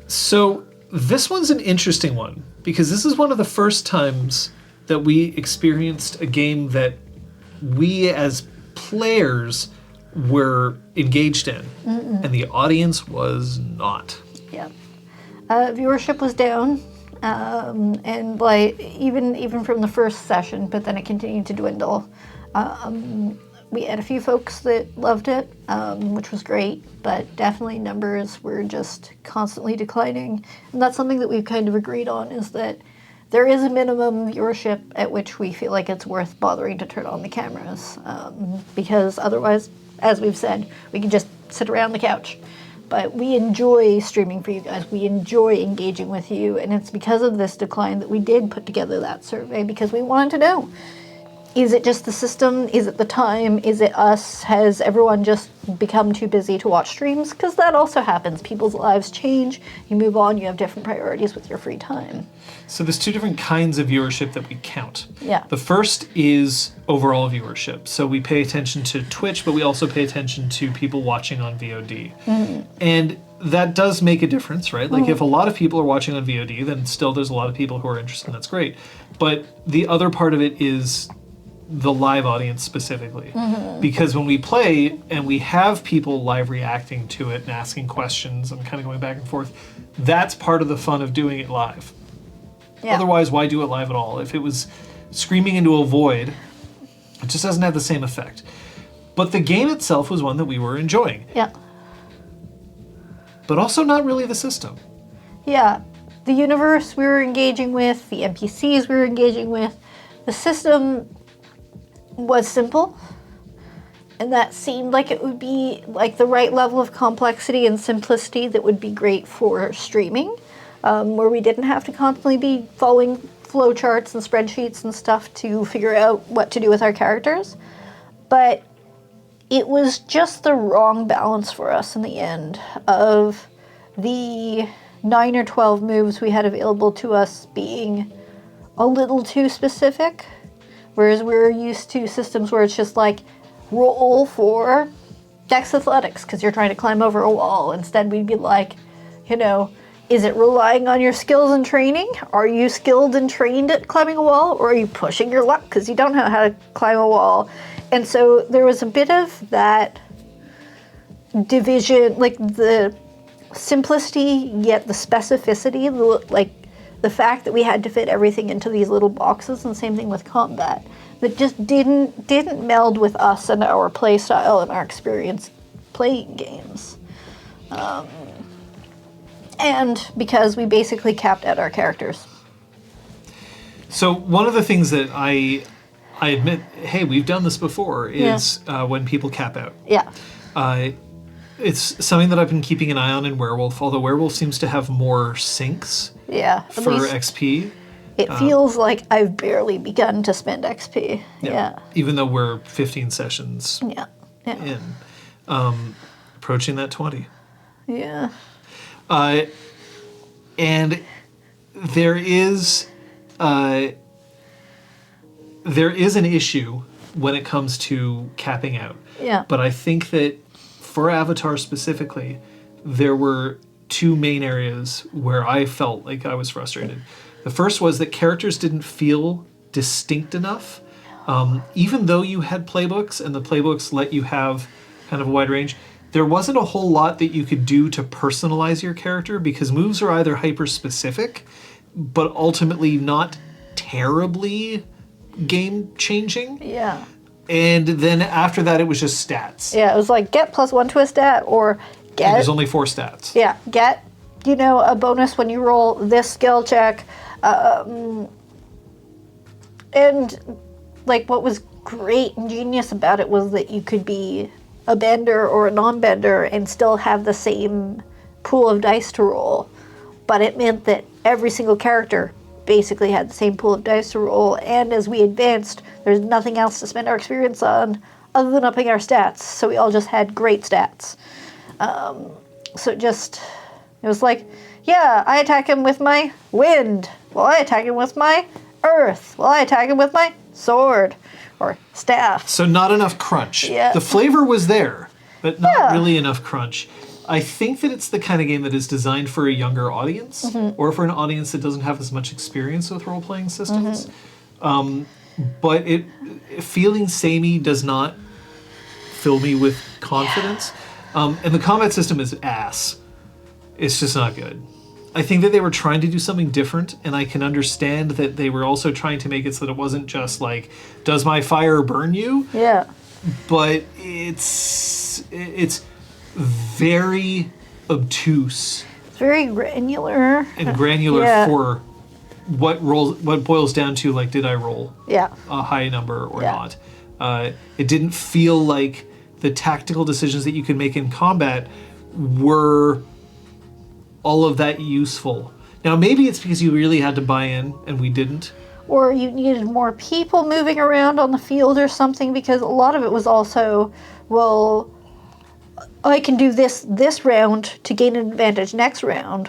So this one's an interesting one because this is one of the first times that we experienced a game that we as players were engaged in, and the audience was not. Yeah. Viewership was down, and like even from the first session, but then it continued to dwindle. We had a few folks that loved it, which was great, but definitely numbers were just constantly declining. And that's something that we've kind of agreed on, is that there is a minimum viewership at which we feel like it's worth bothering to turn on the cameras, because otherwise, as we've said, we can just sit around the couch. But we enjoy streaming for you guys. We enjoy engaging with you, and it's because of this decline that we did put together that survey, because we wanted to know, is it just the system? Is it the time? Is it us? Has everyone just become too busy to watch streams? Because that also happens. People's lives change. You move on. You have different priorities with your free time. So there's two different kinds of viewership that we count. Yeah. The first is overall viewership. So we pay attention to Twitch, but we also pay attention to people watching on VOD. And that does make a difference, right? Like if a lot of people are watching on VOD, then still there's a lot of people who are interested, and that's great. But the other part of it is the live audience specifically, because when we play and we have people live reacting to it and asking questions and kind of going back and forth, that's part of the fun of doing it live. Yeah. Otherwise, why do it live at all? If it was screaming into a void, it just doesn't have the same effect. But the game itself was one that we were enjoying. Yeah. But also not really the system. Yeah. The universe we were engaging with, the NPCs we were engaging with, the system was simple, and that seemed like it would be like the right level of complexity and simplicity that would be great for streaming, where we didn't have to constantly be following flowcharts and spreadsheets and stuff to figure out what to do with our characters. But it was just the wrong balance for us in the end of the 9 or 12 moves we had available to us being a little too specific. Whereas we're used to systems where it's just like, roll for Dex Athletics because you're trying to climb over a wall. Instead, we'd be like, is it relying on your skills and training? Are you skilled and trained at climbing a wall? Or are you pushing your luck because you don't know how to climb a wall? And so there was a bit of that division, like the simplicity, yet the specificity, like the fact that we had to fit everything into these little boxes, and same thing with combat, that just didn't meld with us and our play style and our experience playing games. And because we basically capped out our characters. So one of the things that I admit, hey, we've done this before, is when people cap out. Yeah. It's something that I've been keeping an eye on in Werewolf, although Werewolf seems to have more sinks for XP. It feels like I've barely begun to spend XP. Yeah. Even though we're 15 sessions in. Approaching that 20. Yeah. And there is an issue when it comes to capping out. Yeah. But I think that for Avatar specifically, there were two main areas where I felt like I was frustrated. The first was that characters didn't feel distinct enough. Even though you had playbooks, and the playbooks let you have kind of a wide range, there wasn't a whole lot that you could do to personalize your character, because moves are either hyper-specific, but ultimately not terribly game-changing. Yeah. And then after that, it was just stats. Yeah, it was like get +1 to a stat, or get... And there's only 4 stats. Yeah, get, a bonus when you roll this skill check. And, like, what was great and genius about it was that you could be a bender or a non-bender and still have the same pool of dice to roll. But it meant that every single character basically had the same pool of dice to roll, and as we advanced, there's nothing else to spend our experience on other than upping our stats, so we all just had great stats. So it was like, yeah, I attack him with my wind. Well, I attack him with my earth. Well, I attack him with my sword or staff. So not enough crunch. Yeah. The flavor was there, but not really enough crunch. I think that it's the kind of game that is designed for a younger audience, or for an audience that doesn't have as much experience with role-playing systems. But feeling samey does not fill me with confidence. And the combat system is ass. It's just not good. I think that they were trying to do something different, and I can understand that they were also trying to make it so that it wasn't just like, does my fire burn you? Yeah. But it's very obtuse. It's very granular. And granular for what boils down to, like, did I roll a high number or not? It didn't feel like the tactical decisions that you could make in combat were all of that useful. Now, maybe it's because you really had to buy in and we didn't. Or you needed more people moving around on the field or something, because a lot of it was also, well, I can do this round to gain an advantage next round.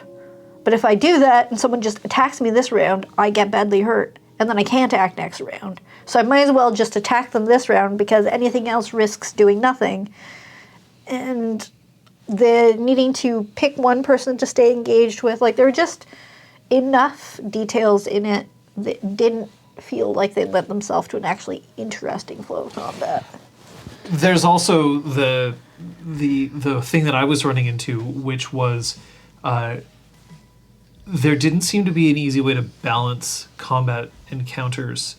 But if I do that and someone just attacks me this round, I get badly hurt. And then I can't act next round. So I might as well just attack them this round, because anything else risks doing nothing. And the needing to pick one person to stay engaged with, like, there were just enough details in it that didn't feel like they lent themselves to an actually interesting flow of combat. There's also the thing that I was running into, which was there didn't seem to be an easy way to balance combat encounters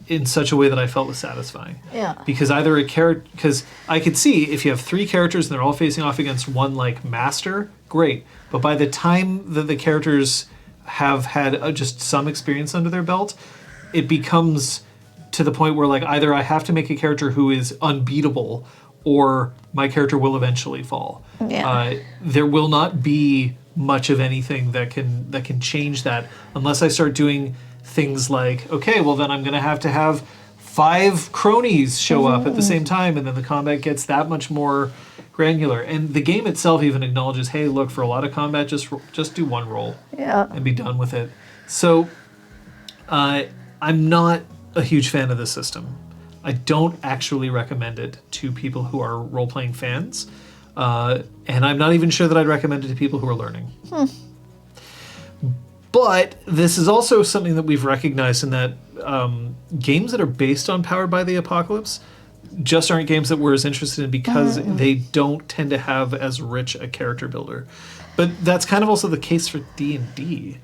in such a way that I felt was satisfying. Yeah. Because because I could see if you have 3 characters and they're all facing off against one, like, master, great. But by the time that the characters have had just some experience under their belt, it becomes to the point where, like, either I have to make a character who is unbeatable, or my character will eventually fall. Yeah. There will not be much of anything that can change that unless I start doing things like, okay, well then I'm going to have 5 cronies show up at the same time, and then the combat gets that much more granular. And the game itself even acknowledges, hey, look, for a lot of combat, just do one roll and be done with it. So I'm not a huge fan of this system. I don't actually recommend it to people who are role-playing fans, and I'm not even sure that I'd recommend it to people who are learning. But this is also something that we've recognized in that games that are based on Powered by the Apocalypse just aren't games that we're as interested in, because they don't tend to have as rich a character builder. But that's kind of also the case for D&D.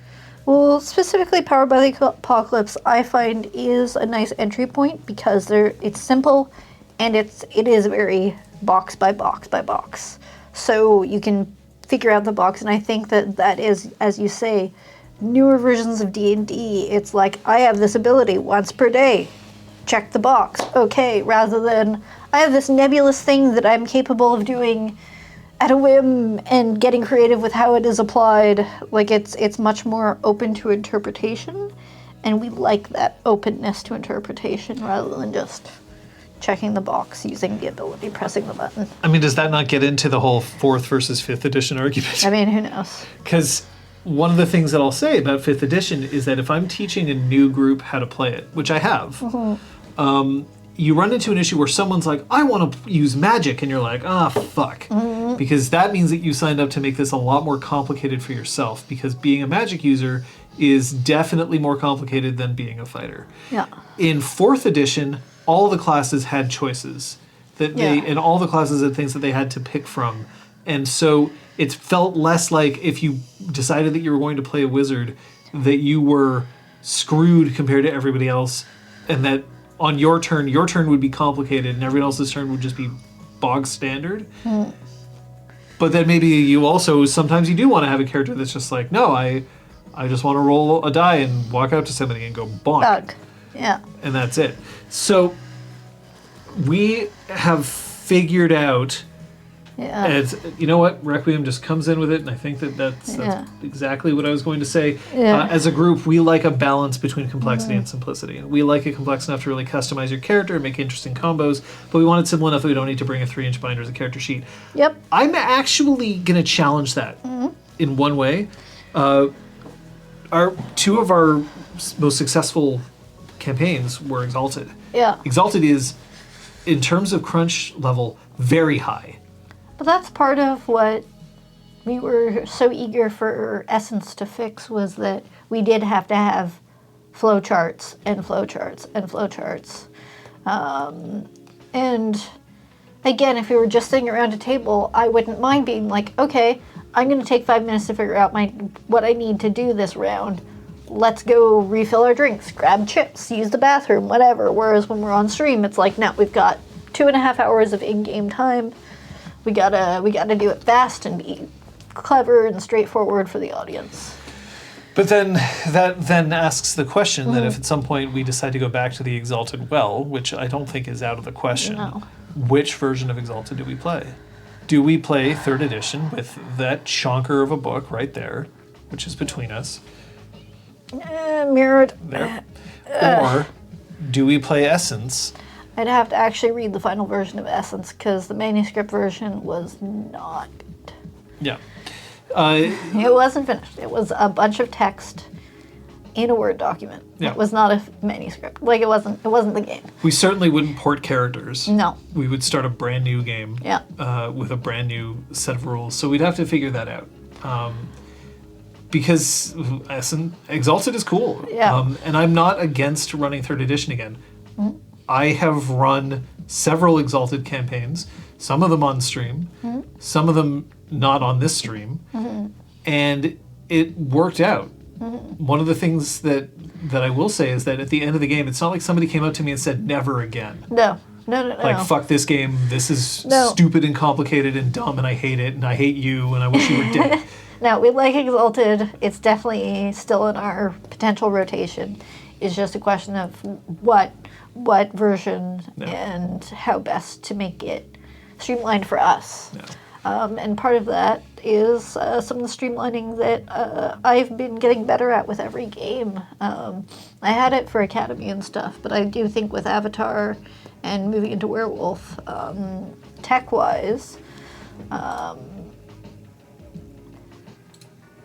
Well, specifically Powered by the Apocalypse, I find is a nice entry point, because it's simple, and it is very box by box by box. So you can figure out the box, and I think that is, as you say, newer versions of D&D, it's like, I have this ability once per day. Check the box. Okay, rather than, I have this nebulous thing that I'm capable of doing at a whim and getting creative with how it is applied. Like, it's much more open to interpretation, and we like that openness to interpretation rather than just checking the box using the ability, pressing the button. I mean, does that not get into the whole 4th versus 5th edition argument? I mean, who knows? Because one of the things that I'll say about 5th edition is that if I'm teaching a new group how to play it, which I have, you run into an issue where someone's like, I want to use magic, and you're like, fuck. Because that means that you signed up to make this a lot more complicated for yourself, because being a magic user is definitely more complicated than being a fighter. Yeah. In 4th edition, all the classes had choices and all the classes had things that they had to pick from. And so it felt less like if you decided that you were going to play a wizard, that you were screwed compared to everybody else, and that on your turn would be complicated and everyone else's turn would just be bog standard. But then maybe you also, sometimes you do want to have a character that's just like, no, I just want to roll a die and walk out to somebody and go bonk. Bug. Yeah. And that's it. So we have figured out Yeah. And it's, you know what? Requiem just comes in with it, and I think that's exactly what I was going to say. Yeah. As a group, we like a balance between complexity and simplicity. We like it complex enough to really customize your character and make interesting combos, but we want it simple enough that we don't need to bring a 3-inch binder as a character sheet. Yep. I'm actually going to challenge that in one way. Two of our most successful campaigns were Exalted. Yeah. Exalted is, in terms of crunch level, very high. But that's part of what we were so eager for Essence to fix, was that we did have to have flowcharts and flowcharts and flowcharts. And again, if we were just sitting around a table, I wouldn't mind being like, okay, I'm going to take 5 minutes to figure out what I need to do this round. Let's go refill our drinks, grab chips, use the bathroom, whatever. Whereas when we're on stream, it's like, no, we've got 2.5 hours of in-game time. We gotta do it fast and be clever and straightforward for the audience. But then that asks the question that if at some point we decide to go back to the Exalted well, which I don't think is out of the question, which version of Exalted do we play? Do we play 3rd edition with that chonker of a book right there, which is between us? Mirrored. There. Or do we play Essence? I'd have to actually read the final version of Essence, because the manuscript version was not good. Yeah. It wasn't finished. It was a bunch of text in a Word document. Yeah. It was not a manuscript. Like, it wasn't the game. We certainly wouldn't port characters. No. We would start a brand new game with a brand new set of rules. So we'd have to figure that out. Because Exalted is cool. Yeah. And I'm not against running 3rd edition again. I have run several Exalted campaigns, some of them on stream, some of them not on this stream, and it worked out. One of the things that I will say is that at the end of the game, it's not like somebody came up to me and said, never again. No. Like, fuck this game, this is stupid and complicated and dumb, and I hate it, and I hate you, and I wish you were dead. No, we like Exalted. It's definitely still in our potential rotation. It's just a question of what version and how best to make it streamlined for us. And part of that is some of the streamlining that I've been getting better at with every game. I had it for Academy and stuff, but I do think with Avatar and moving into Werewolf, tech-wise,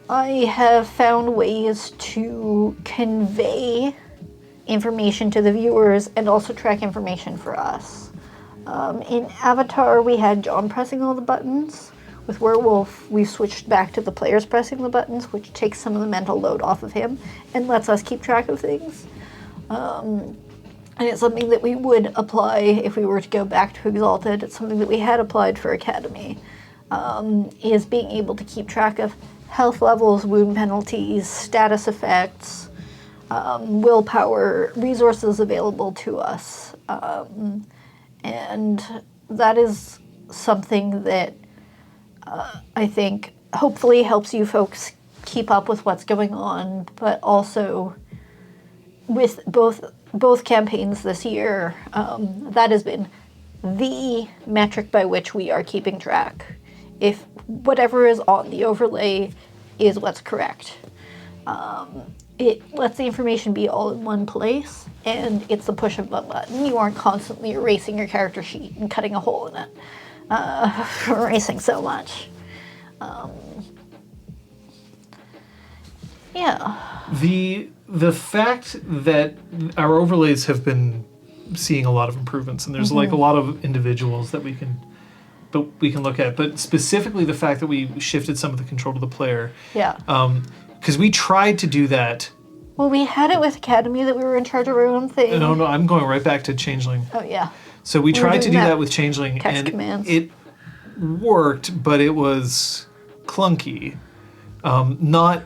I have found ways to convey information to the viewers and also track information for us. In Avatar, we had John pressing all the buttons. With Werewolf, we switched back to the players pressing the buttons, which takes some of the mental load off of him and lets us keep track of things. And it's something that we would apply if we were to go back to Exalted. It's something that we had applied for Academy, is being able to keep track of health levels, wound penalties, status effects, willpower, resources available to us. And that is something that I think hopefully helps you folks keep up with what's going on, but also with both campaigns this year, that has been the metric by which we are keeping track. If whatever is on the overlay is what's correct. It lets the information be all in one place, and it's the push of a button. You aren't constantly erasing your character sheet and cutting a hole in it. Erasing so much. The fact that our overlays have been seeing a lot of improvements, and there's like a lot of individuals that we can look at, but specifically the fact that we shifted some of the control to the player. Yeah. Because we tried to do that. Well, we had it with Academy that we were in charge of our own thing. No, I'm going right back to Changeling. Oh, yeah. So we tried to do that with Changeling, and commands. It worked, but it was clunky. Not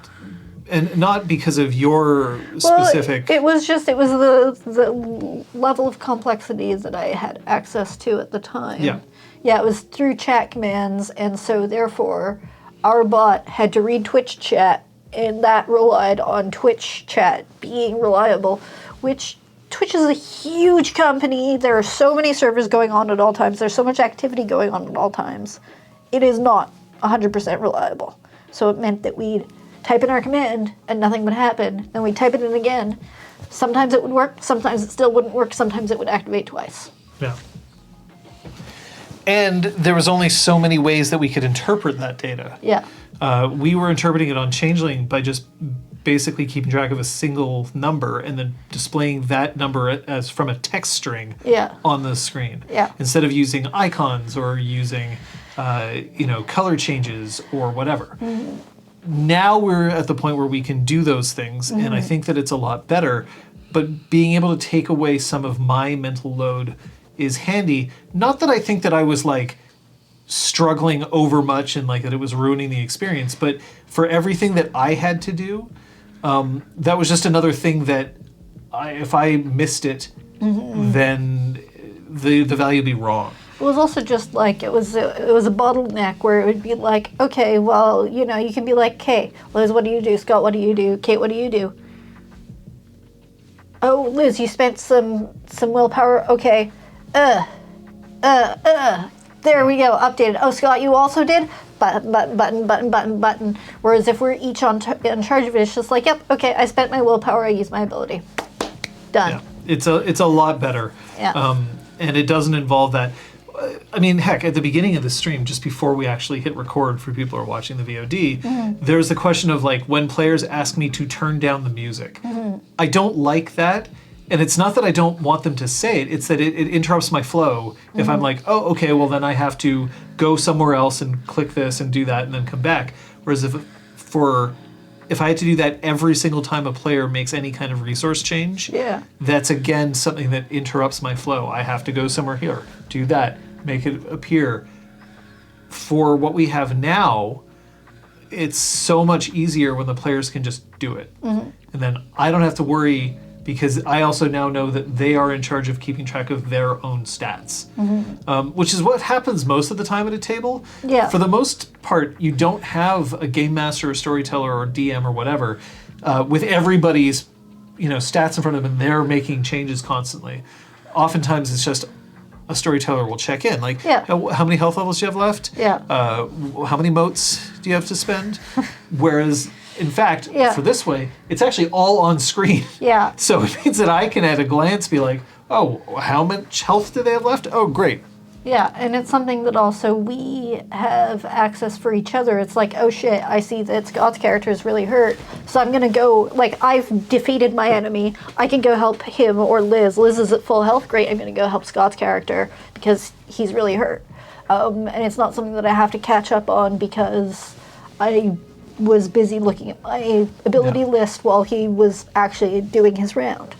because of your specific... It was the level of complexity that I had access to at the time. Yeah. Yeah, it was through chat commands, and so therefore our bot had to read Twitch chat, and that relied on Twitch chat being reliable, which Twitch is a huge company. There are so many servers going on at all times. There's so much activity going on at all times. it is not 100% reliable. So it meant that we'd type in our command and nothing would happen. Then we'd type it in again. Sometimes it would work, sometimes it still wouldn't work, sometimes it would activate twice. Yeah. And there was only so many ways that we could interpret that data. Yeah. We were interpreting it on Changeling by just basically keeping track of a single number and then displaying that number as from a text string on the screen. Yeah. Instead of using icons or using, color changes or whatever. Mm-hmm. Now we're at the point where we can do those things, and I think that it's a lot better. But being able to take away some of my mental load is handy. Not that I think that I was like struggling over much and like that it was ruining the experience, but for everything that I had to do, that was just another thing that if I missed it, then the value would be wrong. It was also just like, it was a bottleneck where it would be like, okay, well, you can be like, okay, Liz, what do you do? Scott, what do you do? Kate, what do you do? Oh, Liz, you spent some willpower. Okay. There we go, updated. Oh, Scott, you also did? Button. Whereas if we're each in charge of it, it's just like, yep, okay, I spent my willpower, I used my ability. Done. Yeah, it's a lot better. Yeah. And it doesn't involve that. I mean, heck, at the beginning of the stream, just before we actually hit record for people who are watching the VOD, there's the question of like when players ask me to turn down the music. I don't like that. And it's not that I don't want them to say it, it's that it interrupts my flow. If I'm like, oh, okay, well then I have to go somewhere else and click this and do that and then come back. Whereas if I had to do that every single time a player makes any kind of resource change, that's again something that interrupts my flow. I have to go somewhere here, do that, make it appear. For what we have now, it's so much easier when the players can just do it. And then I don't have to worry, because I also now know that they are in charge of keeping track of their own stats, which is what happens most of the time at a table. Yeah. For the most part, you don't have a game master or storyteller or DM or whatever with everybody's stats in front of them and they're making changes constantly. Oftentimes it's just a storyteller will check in, like, how many health levels do you have left? Yeah. How many motes do you have to spend? Whereas, in fact, for this way, it's actually all on screen. Yeah. So it means that I can at a glance be like, oh, how much health do they have left? Oh, great. Yeah, and it's something that also we have access for each other. It's like, oh shit, I see that Scott's character is really hurt, so I'm gonna go, like, I've defeated my enemy, I can go help him or Liz. Liz is at full health, great, I'm gonna go help Scott's character because he's really hurt. And it's not something that I have to catch up on because I was busy looking at my ability list while he was actually doing his round.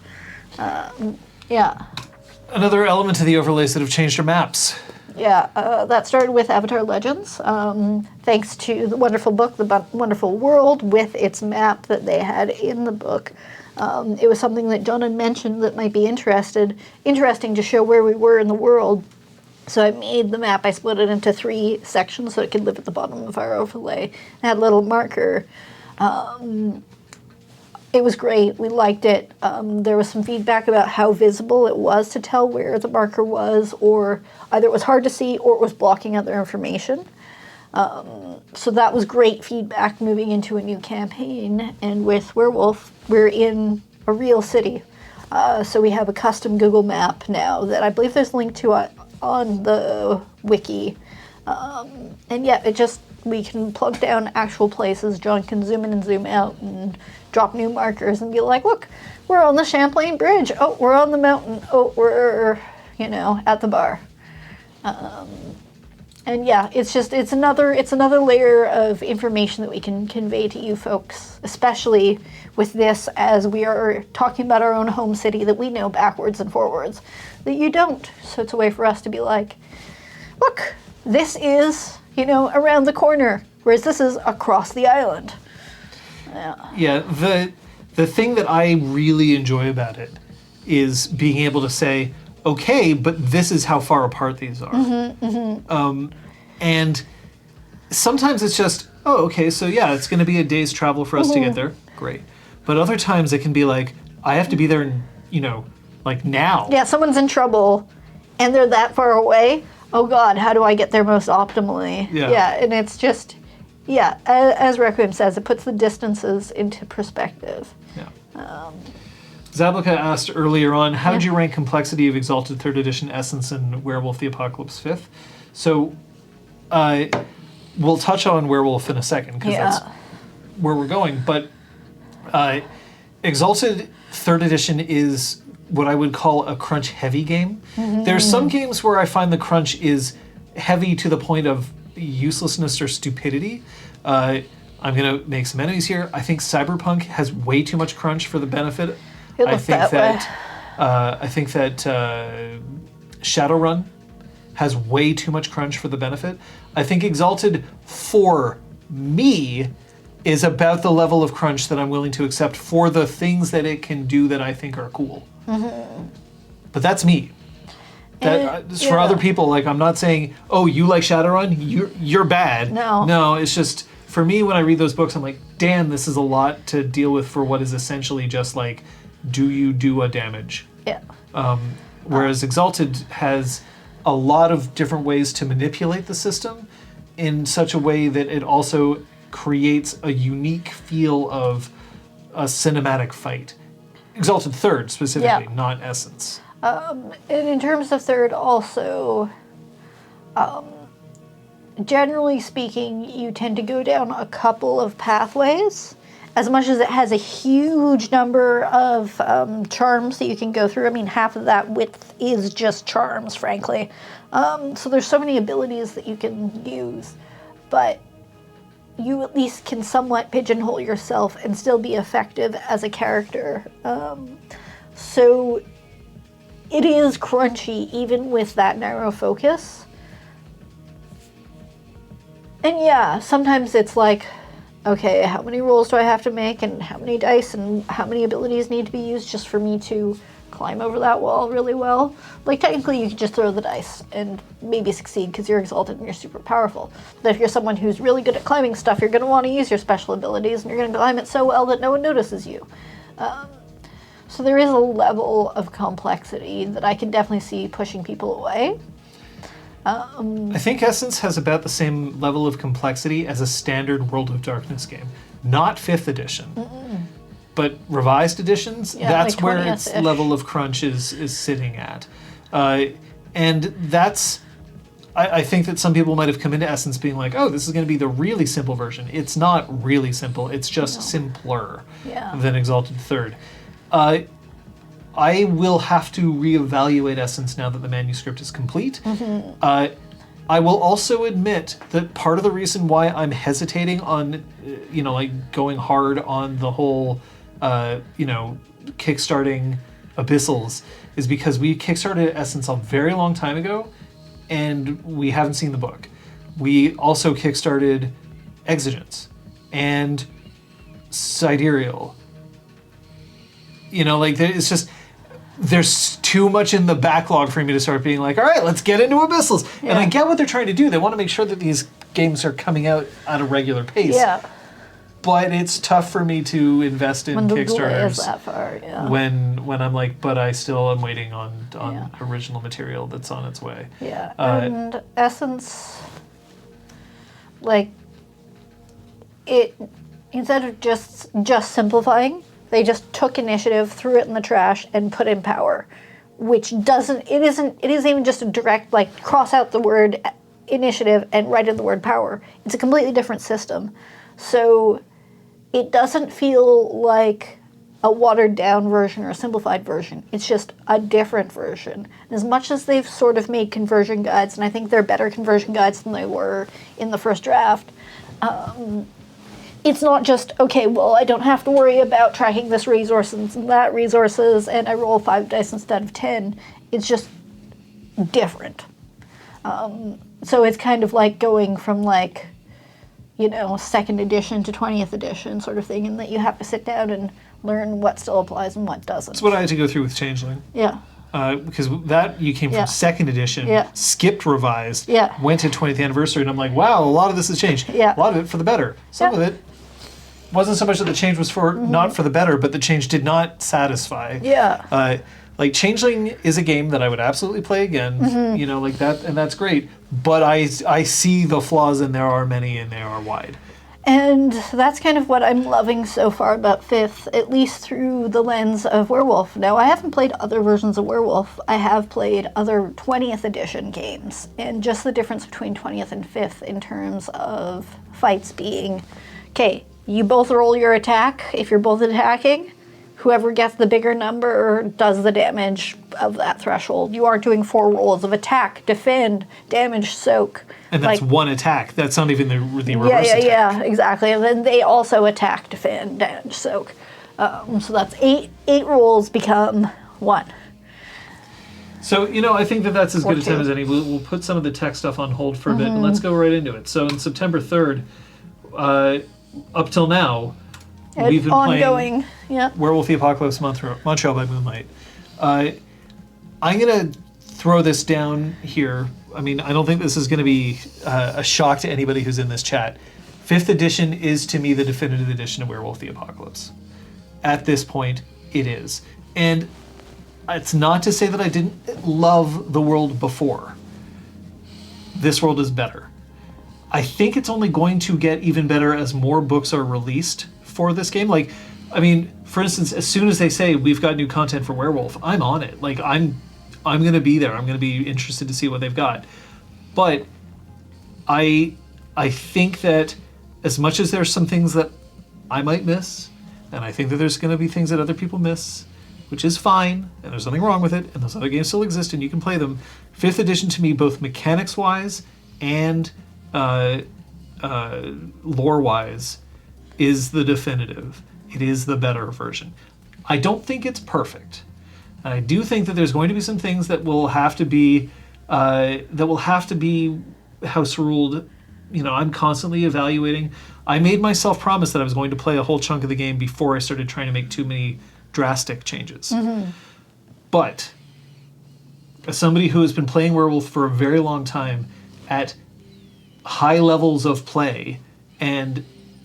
Another element to the overlays that have changed are maps. Yeah, that started with Avatar Legends. Thanks to the wonderful book, The Wonderful World, with its map that they had in the book. It was something that John had mentioned that might be interesting to show where we were in the world. So I made the map, I split it into 3 sections so it could live at the bottom of our overlay. I had a little marker. It was great, we liked it. There was some feedback about how visible it was to tell where the marker was, or either it was hard to see or it was blocking other information. So that was great feedback moving into a new campaign. And with Werewolf, we're in a real city. So we have a custom Google map now that I believe there's a link to on the wiki. And yeah, we can plug down actual places. John can zoom in and zoom out and drop new markers and be like, look, we're on the Champlain Bridge. Oh, we're on the mountain. Oh, we're, at the bar. And yeah, it's another layer of information that we can convey to you folks, especially with this, as we are talking about our own home city that we know backwards and forwards, that you don't. So it's a way for us to be like, look, this is, around the corner, whereas this is across the island. Yeah, the thing that I really enjoy about it is being able to say, okay, but this is how far apart these are. And sometimes it's just, oh, okay, so yeah, it's going to be a day's travel for us to get there. Great. But other times it can be like, I have to be there, like now. Yeah, someone's in trouble and they're that far away. oh God, how do I get there most optimally? Yeah. And it's just, as Requiem says, it puts the distances into perspective. Yeah. Zablica asked earlier on, how did you rank complexity of Exalted 3rd Edition Essence and Werewolf the Apocalypse 5th? So, we'll touch on Werewolf in a second, because that's where we're going. But Exalted 3rd Edition is what I would call a crunch-heavy game. There's some games where I find the crunch is heavy to the point of uselessness or stupidity. I'm going to make some enemies here. I think Cyberpunk has way too much crunch for the benefit. I think that Shadowrun has way too much crunch for the benefit. I think Exalted, for me, is about the level of crunch that I'm willing to accept for the things that it can do that I think are cool. But that's me. For other people, like, I'm not saying, oh, you like Shadowrun, you're bad. No, it's just, for me, when I read those books, I'm like, damn, this is a lot to deal with for what is essentially just like, do you do a damage? Whereas Exalted has a lot of different ways to manipulate the system in such a way that it also creates a unique feel of a cinematic fight. Exalted 3rd specifically, not Essence. And in terms of 3rd also, generally speaking, you tend to go down a couple of pathways. As much as it has a huge number of charms that you can go through. I mean, half of that width is just charms, frankly. So there's so many abilities that you can use. But you at least can somewhat pigeonhole yourself and still be effective as a character. So it is crunchy, even with that narrow focus. And sometimes it's like, okay, how many rolls do I have to make, and how many dice, and how many abilities need to be used just for me to climb over that wall really well? Like, technically you could just throw the dice and maybe succeed because you're Exalted and you're super powerful. But if you're someone who's really good at climbing stuff, you're going to want to use your special abilities, and you're going to climb it so well that no one notices you. So there is a level of complexity that I can definitely see pushing people away. I think Essence has about the same level of complexity as a standard World of Darkness game. Not 5th edition, but revised editions, that's like where its level of crunch is sitting at. And that's, I think that some people might have come into Essence being like, oh, this is going to be the really simple version. It's not really simple, it's just simpler than Exalted 3rd. I will have to reevaluate Essence now that the manuscript is complete. I will also admit that part of the reason why I'm hesitating on, going hard on the whole, kickstarting Abyssals is because we kickstarted Essence a very long time ago, and we haven't seen the book. We also kickstarted Exigence and Sidereal. It's just, there's too much in the backlog for me to start being like, all right, let's get into Abyssals. And I get what they're trying to do. They want to make sure that these games are coming out at a regular pace. But it's tough for me to invest in Kickstarters that far, when I'm like, but I still am waiting on original material that's on its way. And Essence, like, it, instead of just simplifying, they just took initiative, threw it in the trash, and put in power, which isn't even just a direct, like, cross out the word initiative and write in the word power. It's a completely different system. So it doesn't feel like a watered down version or a simplified version. It's just a different version. And as much as they've sort of made conversion guides, and I think they're better conversion guides than they were in the first draft, it's not just, okay, well, I don't have to worry about tracking this resources and that resources, and I roll 5 dice instead of 10. It's just different. So it's kind of like going from, like, 2nd edition to 20th edition sort of thing, in that you have to sit down and learn what still applies and what doesn't. That's what I had to go through with Changeling. Because that, you came from 2nd edition, skipped revised, went to 20th anniversary, and I'm like, wow, a lot of this has changed. A lot of it for the better. Some of it wasn't so much that the change was for not for the better, but the change did not satisfy. Like, Changeling is a game that I would absolutely play again, you know, like that, and that's great. But I see the flaws, and there are many, and they are wide. And that's kind of what I'm loving so far about 5th, at least through the lens of Werewolf. Now, I haven't played other versions of Werewolf. I have played other 20th edition games, and just the difference between 20th and 5th in terms of fights being, okay, you both roll your attack if you're both attacking. Whoever gets the bigger number does the damage of that threshold. You aren't doing 4 rolls of attack, defend, damage, soak. And that's like, one attack. That's not even the reverse attack. Yeah, exactly. And then they also attack, defend, damage, soak. So that's 8 rolls become 1. So, you know, I think that that's as good a time 2. as any. We'll put some of the tech stuff on hold for a bit, and let's go right into it. So, on September 3rd, up till now, we've been ongoing, playing Werewolf the Apocalypse Montreal by Moonlight. I'm going to throw this down here. I mean, I don't think this is going to be a shock to anybody who's in this chat. 5th edition is, to me, the definitive edition of Werewolf the Apocalypse. At this point, it is. And it's not to say that I didn't love the world before. This world is better. I think it's only going to get even better as more books are released for this game. Like, I mean, for instance, as soon as they say we've got new content for Werewolf, I'm on it. Like, I'm going to be there. I'm going to be interested to see what they've got. But I think that as much as there's some things that I might miss, and I think that there's going to be things that other people miss, which is fine, and there's nothing wrong with it, and those other games still exist, and you can play them. 5th edition, to me, both mechanics-wise and lore-wise, is the definitive. It is the better version. I don't think it's perfect. And I do think that there's going to be some things that will have to be house ruled. You know, I'm constantly evaluating. I made myself promise that I was going to play a whole chunk of the game before I started trying to make too many drastic changes. But as somebody who has been playing Werewolf for a very long time at high levels of play, and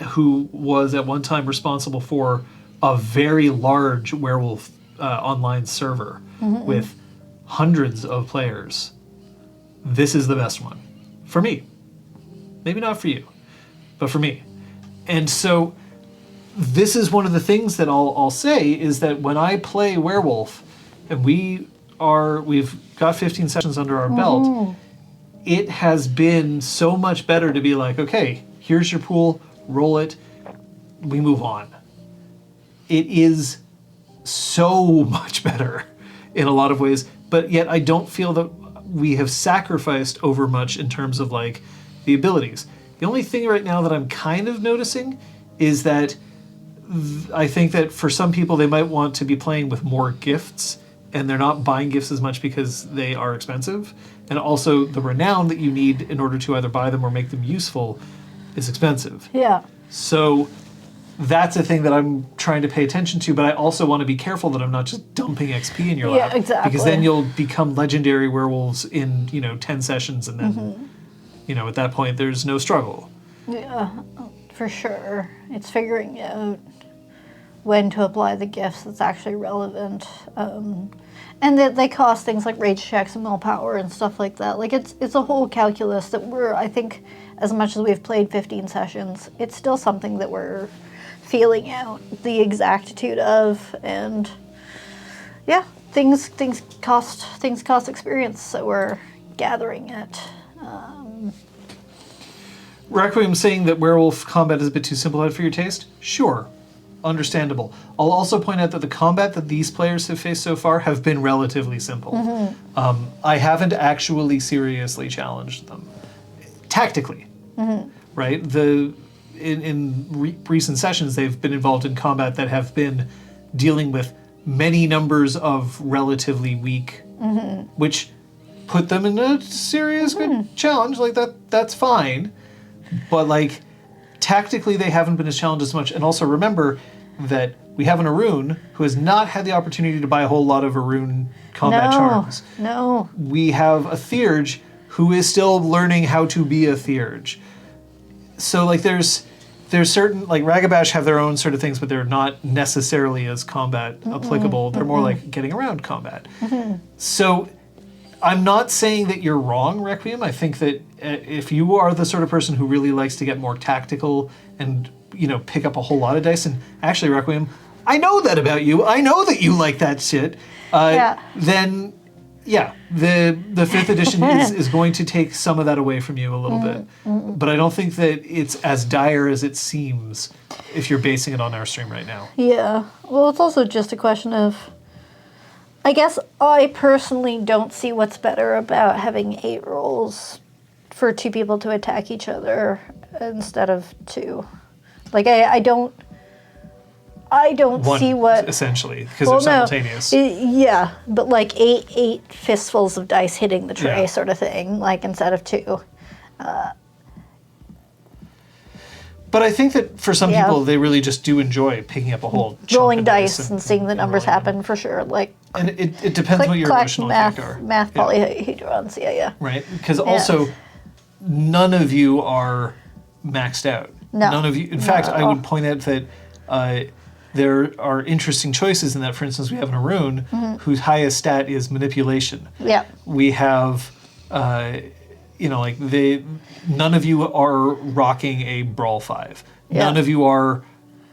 who was at one time responsible for a very large Werewolf online server with hundreds of players, this is the best one. For me. Maybe not for you, but for me. And so this is one of the things that I'll say is that when I play Werewolf, and we've got 15 sessions under our belt, it has been so much better to be like, okay, here's your pool, roll it, we move on. It is so much better in a lot of ways, but yet I don't feel that we have sacrificed over much in terms of like the abilities. The only thing right now that I'm kind of noticing is that I think that for some people they might want to be playing with more gifts, and they're not buying gifts as much because they are expensive, and also the renown that you need in order to either buy them or make them useful is expensive. Yeah. So that's a thing that I'm trying to pay attention to, but I also want to be careful that I'm not just dumping XP in your lap. Yeah, exactly. Because then you'll become legendary werewolves in, 10 sessions, and then, at that point, there's no struggle. Yeah, for sure. It's figuring out when to apply the gifts that's actually relevant. And that they cost things like rage checks and willpower and stuff like that. Like, it's a whole calculus that I think, as much as we've played 15 sessions, it's still something that we're feeling out the exactitude of. And yeah, things cost experience, so we're gathering it. Requiem saying that werewolf combat is a bit too simplified for your taste? Sure. Understandable. I'll also point out that the combat that these players have faced so far have been relatively simple. I haven't actually seriously challenged them. Tactically. Right? In recent sessions, they've been involved in combat that have been dealing with many numbers of relatively weak, which put them in a serious good challenge. Like, that's fine. But, like, tactically, they haven't been as challenged as much. And also remember that we have an Arun who has not had the opportunity to buy a whole lot of Arun combat charms. No. We have a Theurge who is still learning how to be a Theurge. So, like, there's there's certain, like Ragabash have their own sort of things, but they're not necessarily as combat applicable. They're more like getting around combat. So I'm not saying that you're wrong, Requiem. I think that if you are the sort of person who really likes to get more tactical and, you know, pick up a whole lot of dice, and actually, Requiem, I know that about you. I know that you like that shit. Then, yeah, the 5th edition is going to take some of that away from you a little bit. But I don't think that it's as dire as it seems if you're basing it on our stream right now. Yeah. Well, it's also just a question of, I guess I personally don't see what's better about having 8 rolls for 2 people to attack each other instead of 2. Like, I don't One, see what... essentially, because they're simultaneous. Yeah, but like 8 fistfuls of dice hitting the tray, Yeah. sort of thing, like instead of 2. But I think that for some people, they really just do enjoy picking up a whole chunk Rolling of dice and seeing the numbers rolling them. happen, for sure. Like, And it depends what your emotional math, take are. math polyhedrons, yeah. Right? Because also, none of you are maxed out. No. None of you. In fact, I would point out that there are interesting choices in that. For instance, we have an Arun whose highest stat is manipulation. Yeah. We have, you know, like none of you are rocking a Brawl 5. Yeah. None of you are,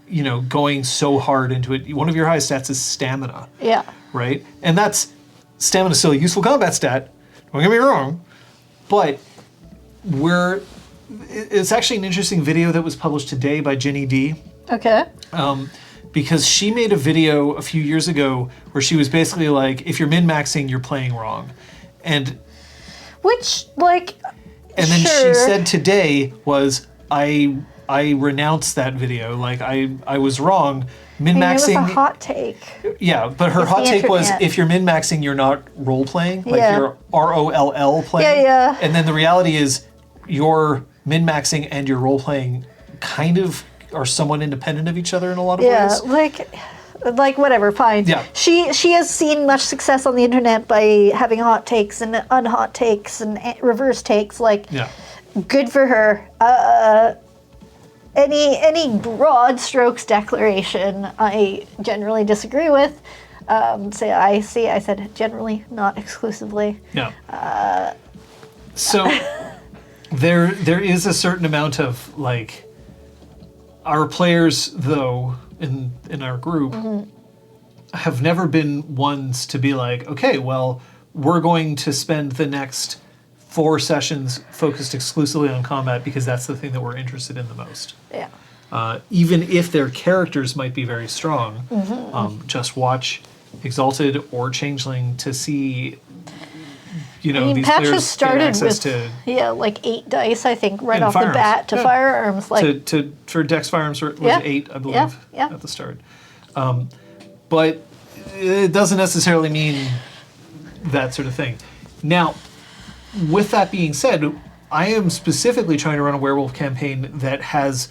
you know, going so hard into it. One of your highest stats is stamina. Yeah. Right? And stamina is still a useful combat stat. Don't get me wrong. But it's actually an interesting video that was published today by Ginny D. Okay. Because she made a video a few years ago where she was basically like, if you're min-maxing, you're playing wrong. And then she said today was, I renounced that video. Like, I was wrong. Min-maxing... It was a hot take. Yeah, but her hot take was, if you're min-maxing, you're not role-playing. Like, you're ROLL playing. Yeah. And then the reality is, your min-maxing and your role-playing kind of are somewhat independent of each other in a lot of ways. Yeah, like whatever, fine. Yeah. She has seen much success on the internet by having hot takes and unhot takes and reverse takes. Like, good for her. Any broad strokes declaration, I generally disagree with. I said generally, not exclusively. Yeah. So there is a certain amount of, like, our players, though, in our group, have never been ones to be like, okay, well, we're going to spend the next 4 sessions focused exclusively on combat because that's the thing that we're interested in the most. Yeah. Even if their characters might be very strong, just watch Exalted or Changeling to see, you know, these patches players started get access with to... like 8 dice, I think, right off firearms. the bat to firearms. Like, for Dex firearms was 8, I believe, at the start. But it doesn't necessarily mean that sort of thing. Now, with that being said, I am specifically trying to run a werewolf campaign that has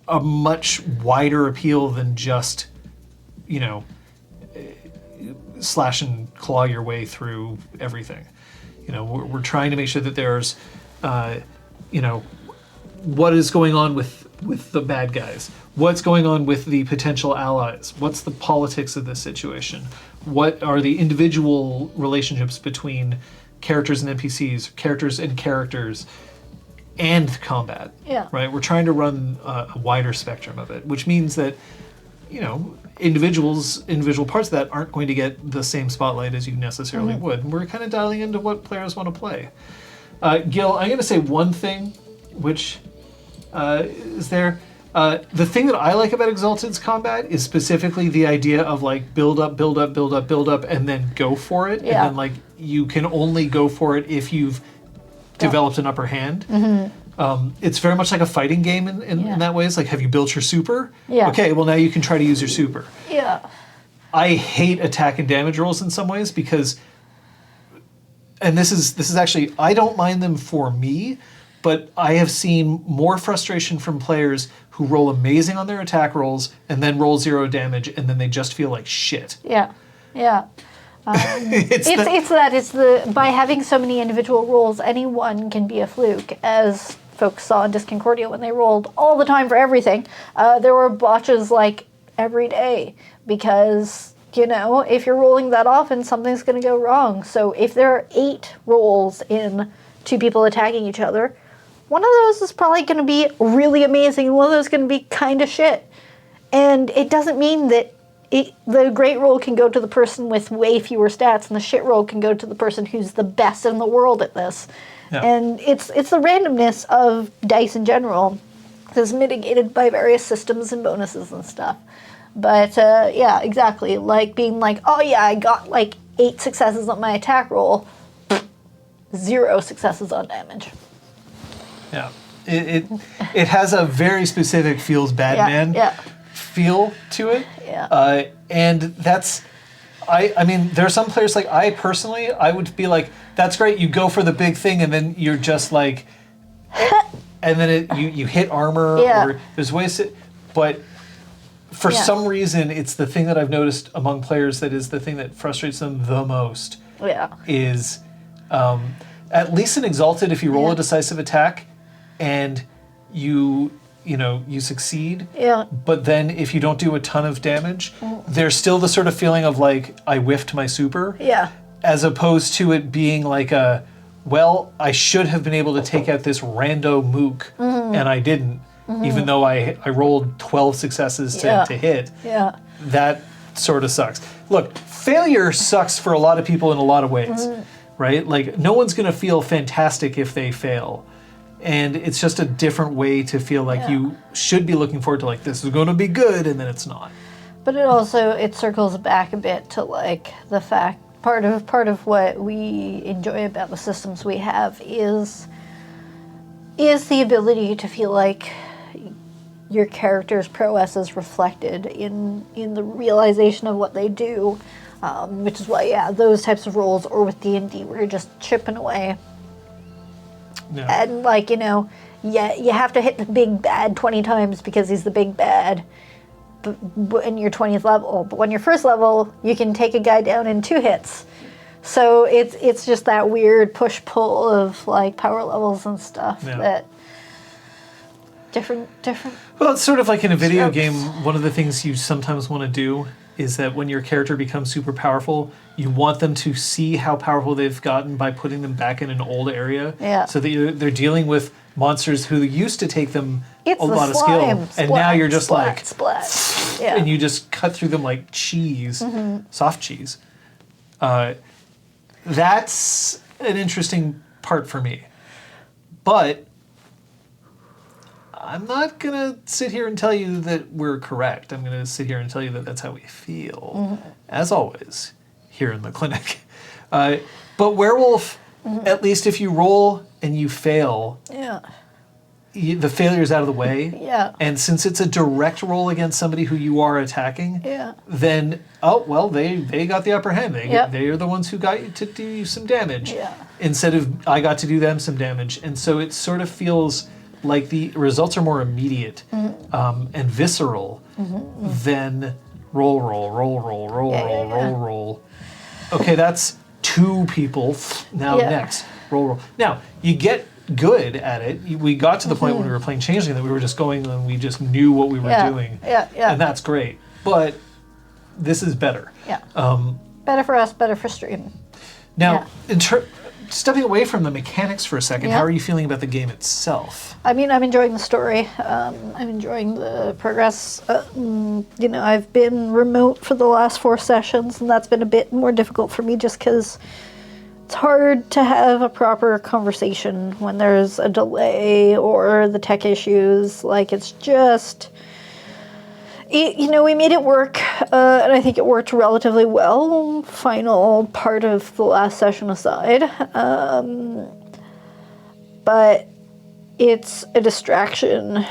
a much wider appeal than just, you know, slash and claw your way through everything. You know, we're trying to make sure that there's, you know, what is going on with the bad guys? What's going on with the potential allies? What's the politics of this situation? What are the individual relationships between characters and NPCs, characters and characters, and combat? Yeah. Right? We're trying to run a wider spectrum of it, which means that, you know, individual parts of that aren't going to get the same spotlight as you necessarily would. And we're kind of dialing into what players want to play. Gil, I'm going to say one thing, which is there. The thing that I like about Exalted's combat is specifically the idea of, like, build up, and then go for it. Yeah. And then, like, you can only go for it if you've developed an upper hand. It's very much like a fighting game in that way. It's like, have you built your super? Yeah. Okay, well, now you can try to use your super. Yeah. I hate attack and damage rolls in some ways because, and this is actually, I don't mind them for me, but I have seen more frustration from players who roll amazing on their attack rolls and then roll 0 damage and then they just feel like shit. Yeah. Yeah. By having so many individual rolls, anyone can be a fluke, as folks saw in Disconcordia when they rolled all the time for everything. There were botches like every day because, you know, if you're rolling that often, something's going to go wrong. So if there are 8 rolls in 2 people attacking each other, one of those is probably going to be really amazing, and one of those is going to be kind of shit. And it doesn't mean that the great roll can go to the person with way fewer stats, and the shit roll can go to the person who's the best in the world at this. Yeah. And it's the randomness of dice in general that's mitigated by various systems and bonuses and stuff. But yeah, exactly. Like being like, oh yeah, I got like 8 successes on my attack roll, 0 successes on damage. Yeah, it has a very specific feels bad man feel to it. Yeah. And that's, I mean, there are some players like I personally, I would be like, that's great. You go for the big thing, and then you're just like, and then you hit armor, or there's ways to, but for some reason, it's the thing that I've noticed among players that is the thing that frustrates them the most. Yeah. Is at least in Exalted, if you roll a decisive attack and you succeed. Yeah. But then if you don't do a ton of damage, there's still the sort of feeling of like, I whiffed my super. Yeah. As opposed to it being like well, I should have been able to take out this rando mook, and I didn't, even though I rolled 12 successes to hit. Yeah. That sort of sucks. Look, failure sucks for a lot of people in a lot of ways, right? Like, no one's going to feel fantastic if they fail. And it's just a different way to feel like you should be looking forward to, like, this is going to be good, and then it's not. But it circles back a bit to like the fact part of what we enjoy about the systems we have is the ability to feel like your character's prowess is reflected in the realization of what they do, which is why those types of roles, or with D&D where you're just chipping away. Yeah. And like, you know, you have to hit the big bad 20 times because he's the big bad in your 20th level. But when you're first level, you can take a guy down in 2 hits. So it's just that weird push-pull of like power levels and stuff that different. Well, it's sort of like in a video game, one of the things you sometimes want to do is that when your character becomes super powerful, you want them to see how powerful they've gotten by putting them back in an old area. Yeah. So that they're dealing with monsters who used to take them a lot of skill. And now you're just splat. Yeah. And you just cut through them like cheese, soft cheese. That's an interesting part for me. But I'm not going to sit here and tell you that we're correct. I'm going to sit here and tell you that that's how we feel, as always, here in the clinic. But Werewolf, at least if you roll and you fail, the failure's out of the way. Yeah. And since it's a direct roll against somebody who you are attacking, then, they got the upper hand. They are the ones who got you to do some damage, instead of I got to do them some damage. And so it sort of feels like the results are more immediate and visceral than roll. Okay, that's 2 people. Now next, roll. Now, you get good at it. We got to the point when we were playing Changeling that we were just going and we just knew what we were doing. And that's great. But this is better. Yeah. Better for us, better for stream. Now, stepping away from the mechanics for a second, how are you feeling about the game itself? I mean, I'm enjoying the story. I'm enjoying the progress. I've been remote for the last 4 sessions, and that's been a bit more difficult for me just because it's hard to have a proper conversation when there's a delay or the tech issues. Like, it's just... we made it work, and I think it worked relatively well, final part of the last session aside. But it's a distraction,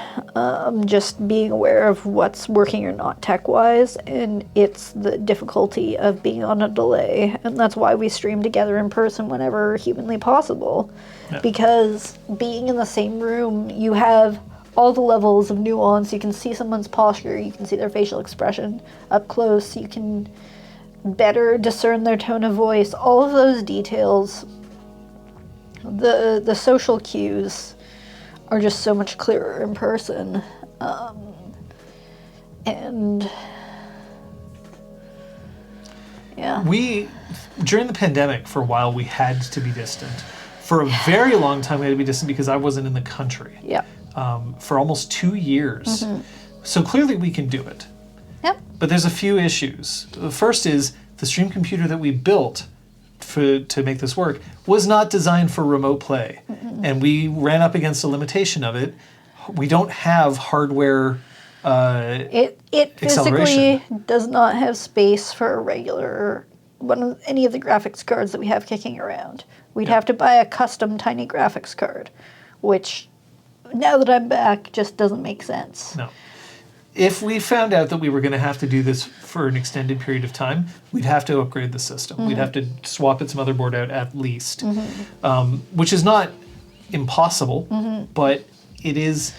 just being aware of what's working or not tech-wise, and it's the difficulty of being on a delay. And that's why we stream together in person whenever humanly possible. Yeah. Because being in the same room, you have all the levels of nuance. You can see someone's posture, you can see their facial expression up close, you can better discern their tone of voice, all of those details, the social cues are just so much clearer in person. And yeah. During the pandemic, for a while, we had to be distant. For a very long time, we had to be distant because I wasn't in the country. Yeah. For almost 2 years. So clearly we can do it. Yep. But there's a few issues. The first is the stream computer that we built to make this work was not designed for remote play. And we ran up against a limitation of it. We don't have hardware It physically does not have space for a regular any of the graphics cards that we have kicking around. We'd have to buy a custom tiny graphics card, which now that I'm back just doesn't make sense. No. If we found out that we were going to have to do this for an extended period of time, we'd have to upgrade the system. We'd have to swap its motherboard out at least, which is not impossible, but it is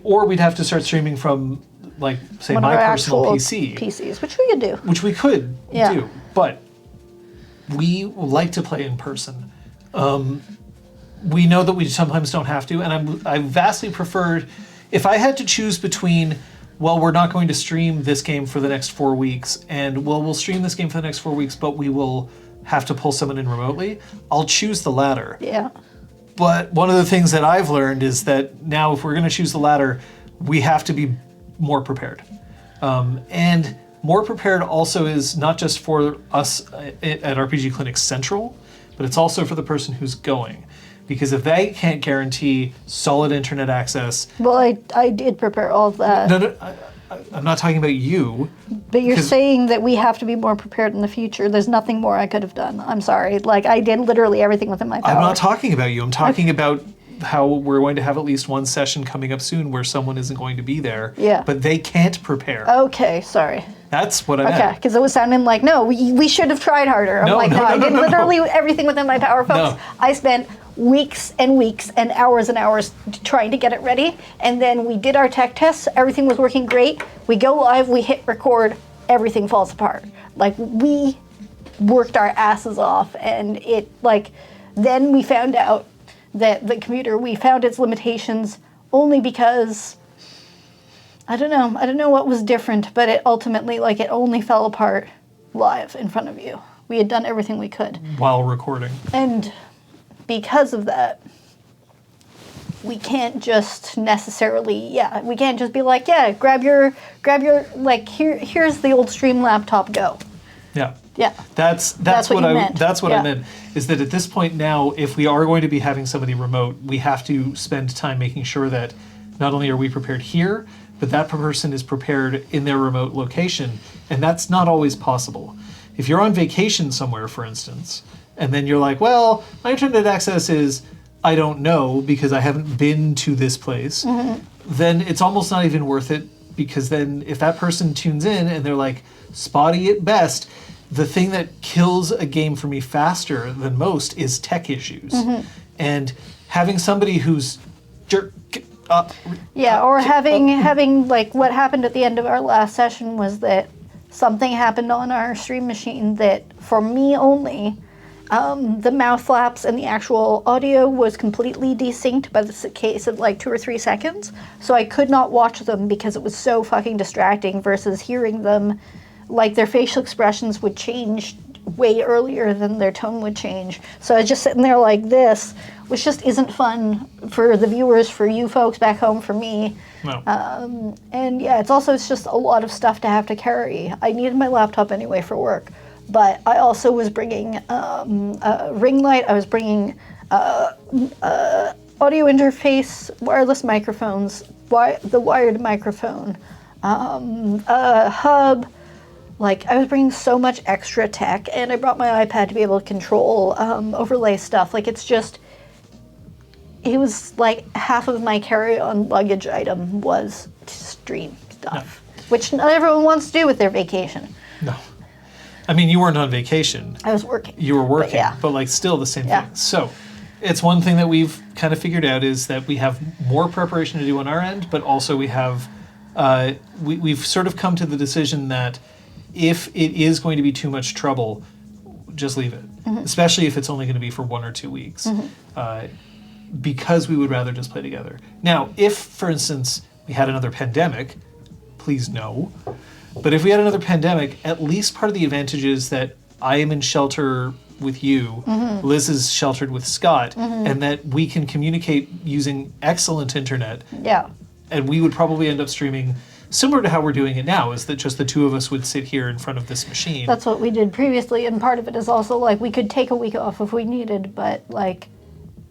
or we'd have to start streaming from, like, say, One of my our personal actual PC. PCs, which we could do. Which we could Yeah. do, but we like to play in person. We know that we sometimes don't have to, and I vastly preferred, if I had to choose between, well, we're not going to stream this game for the next 4 weeks, and, well, we'll stream this game for the next 4 weeks, but we will have to pull someone in remotely, I'll choose the latter. Yeah. But one of the things that I've learned is that now if we're going to choose the latter, we have to be more prepared. And more prepared also is not just for us at RPG Clinic Central, but it's also for the person who's going. Because if they can't guarantee solid internet access... Well, I did prepare all of that. No, I'm not talking about you. But you're saying that we have to be more prepared in the future. There's nothing more I could have done. I'm sorry. Like, I did literally everything within my power. I'm not talking about you. I'm talking about how we're going to have at least one session coming up soon where someone isn't going to be there. Yeah. But they can't prepare. Okay, sorry. That's what I meant. Okay, because it was sounding like, no, we should have tried harder. I'm like, no, I did literally everything within my power, folks. No. I spent weeks and weeks and hours trying to get it ready, and then we did our tech tests. Everything was working great. We go live, we hit record, everything falls apart. Like, we worked our asses off, and it, like, then we found out that the computer, we found its limitations only because, I don't know what was different, but it ultimately, like, it only fell apart live in front of you. We had done everything we could. While recording. And because of that, we can't just necessarily, we can't just be like, grab your, like, here's the old Stream laptop, go. Yeah. Yeah. That's what I meant. That's what I meant, is that at this point now, if we are going to be having somebody remote, we have to spend time making sure that not only are we prepared here, but that person is prepared in their remote location, and that's not always possible. If you're on vacation somewhere, for instance, and then you're like, well, my internet access is, I don't know, because I haven't been to this place, then it's almost not even worth it, because then if that person tunes in and they're like, spotty at best, the thing that kills a game for me faster than most is tech issues. And having somebody who's having like what happened at the end of our last session was that something happened on our stream machine that, for me only, the mouth flaps and the actual audio was completely desynced by the case of like 2 or 3 seconds. So I could not watch them because it was so fucking distracting versus hearing them. Like, their facial expressions would change way earlier than their tone would change. So I was just sitting there like this, which just isn't fun for the viewers, for you folks back home, for me. No. And it's just a lot of stuff to have to carry. I needed my laptop anyway for work, but I also was bringing a ring light. I was bringing audio interface, wireless microphones, the wired microphone, a hub. Like, I was bringing so much extra tech, and I brought my iPad to be able to control overlay stuff. Like, it was like half of my carry-on luggage item was to stream stuff, which not everyone wants to do with their vacation. No. I mean, you weren't on vacation. I was working. You were working, but like, still the same thing. So it's one thing that we've kind of figured out is that we have more preparation to do on our end, but also we have, we've sort of come to the decision that if it is going to be too much trouble, just leave it. Especially if it's only going to be for 1 or 2 weeks. because we would rather just play together. Now, if, for instance, we had another pandemic, please no, but if we had another pandemic, at least part of the advantage is that I am in shelter with you, Liz is sheltered with Scott, and that we can communicate using excellent internet. Yeah. And we would probably end up streaming similar to how we're doing it now, is that just the two of us would sit here in front of this machine. That's what we did previously, and part of it is also like we could take a week off if we needed, but like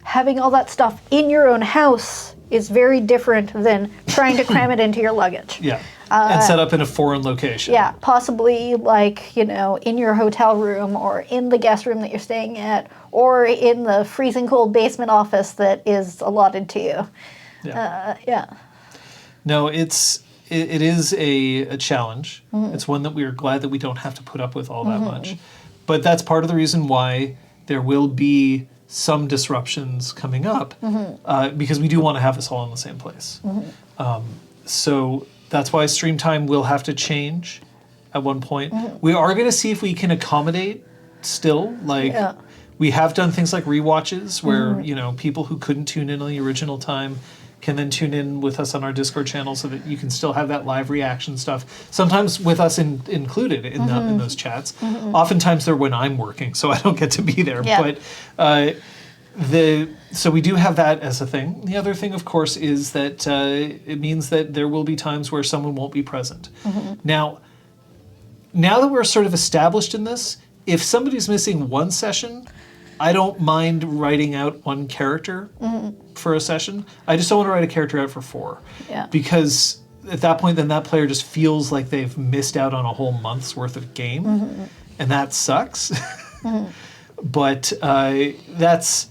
having all that stuff in your own house is very different than trying to cram it into your luggage. Yeah. And set up in a foreign location. Yeah, possibly like, in your hotel room or in the guest room that you're staying at or in the freezing cold basement office that is allotted to you. Yeah. No, it is a challenge. It's one that we are glad that we don't have to put up with all that much. But that's part of the reason why there will be some disruptions coming up, because we do want to have us all in the same place. So that's why stream time will have to change at one point. We are going to see if we can accommodate still. We have done things like rewatches where, people who couldn't tune in on the original time can then tune in with us on our Discord channel so that you can still have that live reaction stuff. Sometimes with us included in those chats. Oftentimes they're when I'm working, so I don't get to be there. Yeah. But so we do have that as a thing. The other thing, of course, is that it means that there will be times where someone won't be present. Now that we're sort of established in this, if somebody's missing one session, I don't mind writing out one character for a session. I just don't want to write a character out for 4. Yeah. Because at that point, then that player just feels like they've missed out on a whole month's worth of game. And that sucks. But that's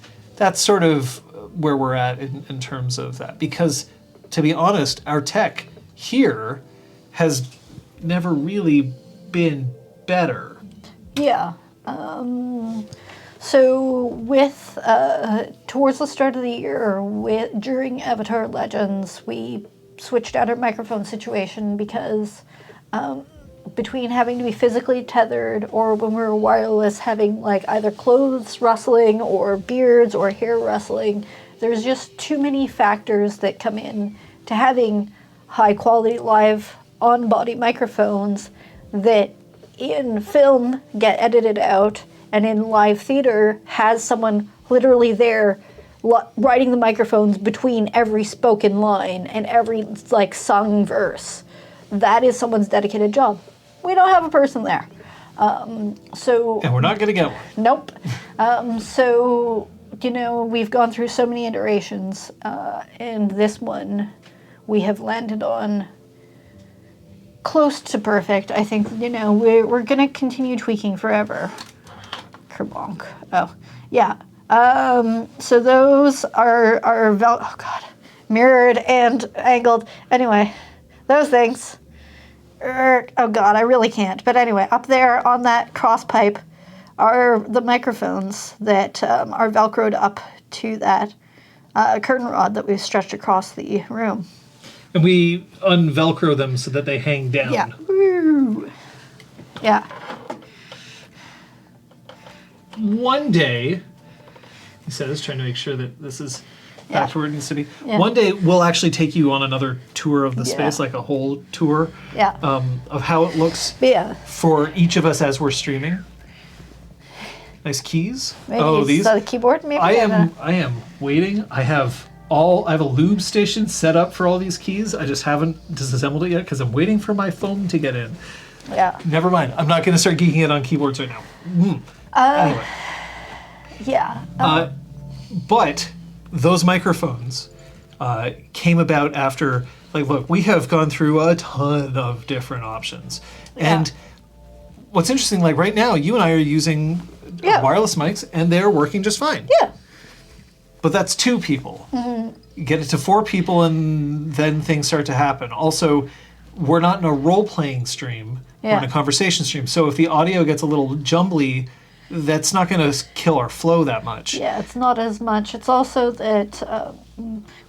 sort of where we're at in terms of that. Because, to be honest, our tech here has never really been better. Yeah. So with towards the start of the year, during Avatar Legends, we switched out our microphone situation because between having to be physically tethered or when we were wireless having like either clothes rustling or beards or hair rustling, there's just too many factors that come in to having high quality live on-body microphones that in film get edited out and in live theater has someone literally there writing the microphones between every spoken line and every like sung verse. That is someone's dedicated job. We don't have a person there. And we're not going to get one. Nope. So, we've gone through so many iterations, and this one we have landed on close to perfect. I think, we're going to continue tweaking forever. Kerbonk. Oh, yeah. So those are mirrored and angled. Anyway, those things. Oh God, I really can't. But anyway, up there on that cross pipe are the microphones that are Velcroed up to that curtain rod that we've stretched across the room. And we unvelcro them so that they hang down. Yeah. Woo. Yeah. One day, he says, trying to make sure that this is back to where it needs to be. Yeah. One day, we'll actually take you on another tour of the space, like a whole tour of how it looks for each of us as we're streaming. Nice keys. Maybe these. The keyboard, maybe? I am waiting. I have a lube station set up for all these keys. I just haven't disassembled it yet because I'm waiting for my phone to get in. Yeah. Never mind. I'm not going to start geeking out on keyboards right now. Anyway. Yeah. But those microphones came about after, look, we have gone through a ton of different options. Yeah. And what's interesting, right now, you and I are using wireless mics, and they're working just fine. Yeah. But that's 2 people. You get it to 4 people, and then things start to happen. Also, we're not in a role-playing stream. We're in a conversation stream. So if the audio gets a little jumbly, that's not going to kill our flow that much. Yeah, it's not as much. It's also that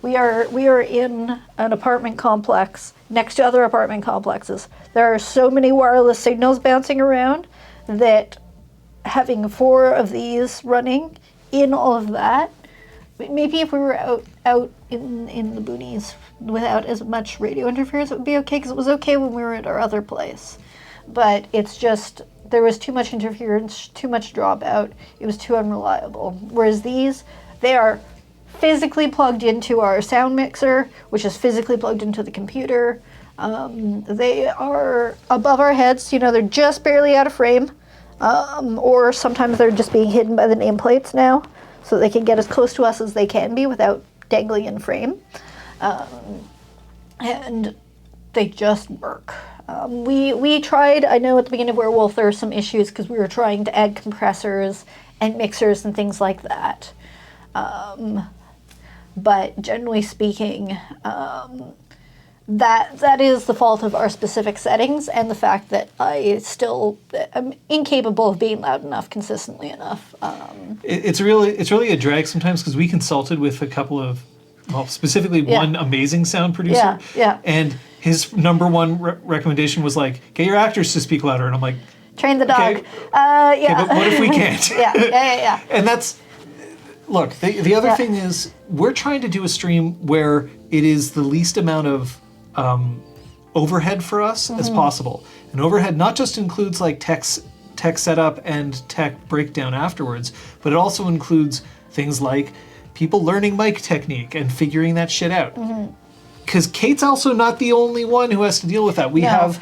we are in an apartment complex next to other apartment complexes. There are so many wireless signals bouncing around that having 4 of these running in all of that maybe if we were out in the boonies without as much radio interference, it would be okay, because it was okay when we were at our other place. But it's just, there was too much interference, too much dropout. It was too unreliable. Whereas these, they are physically plugged into our sound mixer, which is physically plugged into the computer. They are above our heads, they're just barely out of frame. Or sometimes they're just being hidden by the nameplates now, so they can get as close to us as they can be without dangling in frame. And they just work. We tried, I know at the beginning of Werewolf there were some issues because we were trying to add compressors and mixers and things like that. But generally speaking, that is the fault of our specific settings and the fact that I'm incapable of being loud enough consistently enough. It's really a drag sometimes, because we consulted with a couple of, specifically one amazing sound producer. Yeah. And his number one recommendation was like, get your actors to speak louder. And I'm like, train the dog. Okay, but what if we can't? Yeah. And that's, look, the other thing is, we're trying to do a stream where it is the least amount of overhead for us as possible. And overhead not just includes like tech setup and tech breakdown afterwards, but it also includes things like people learning mic technique and figuring that shit out. Because Kate's also not the only one who has to deal with that. We have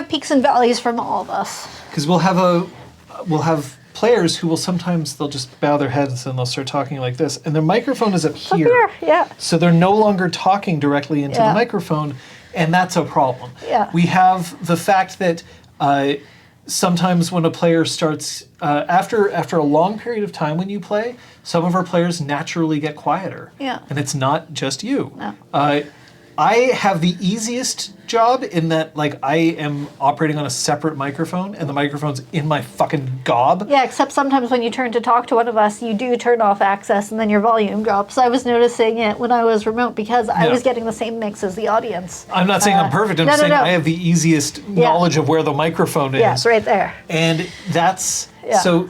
peaks and valleys from all of us. Because we'll have players who will sometimes, they'll just bow their heads and they'll start talking like this, and their microphone is up here. So they're no longer talking directly into the microphone, and that's a problem. We have the fact that sometimes when a player starts, after a long period of time when you play, some of our players naturally get quieter. And it's not just you. I have the easiest job in that, like, I am operating on a separate microphone and the microphone's in my fucking gob. Yeah, except sometimes when you turn to talk to one of us, you do turn off access and then your volume drops. I was noticing it when I was remote because I was getting the same mix as the audience. I'm not saying I'm perfect. I'm saying I have the easiest knowledge of where the microphone is. Yeah, it's right there. And that's, so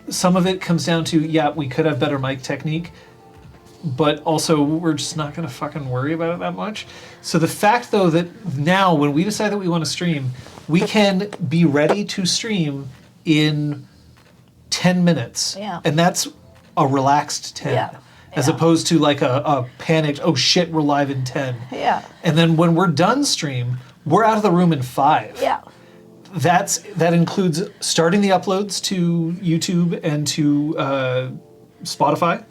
some of it comes down to, we could have better mic technique, but also we're just not going to fucking worry about it that much. So the fact, though, that now when we decide that we want to stream, we can be ready to stream in 10 minutes. And that's a relaxed 10. As opposed to like a panicked, oh shit, we're live in 10. And then when we're done stream, we're out of the room in 5. That includes starting the uploads to YouTube and to Spotify.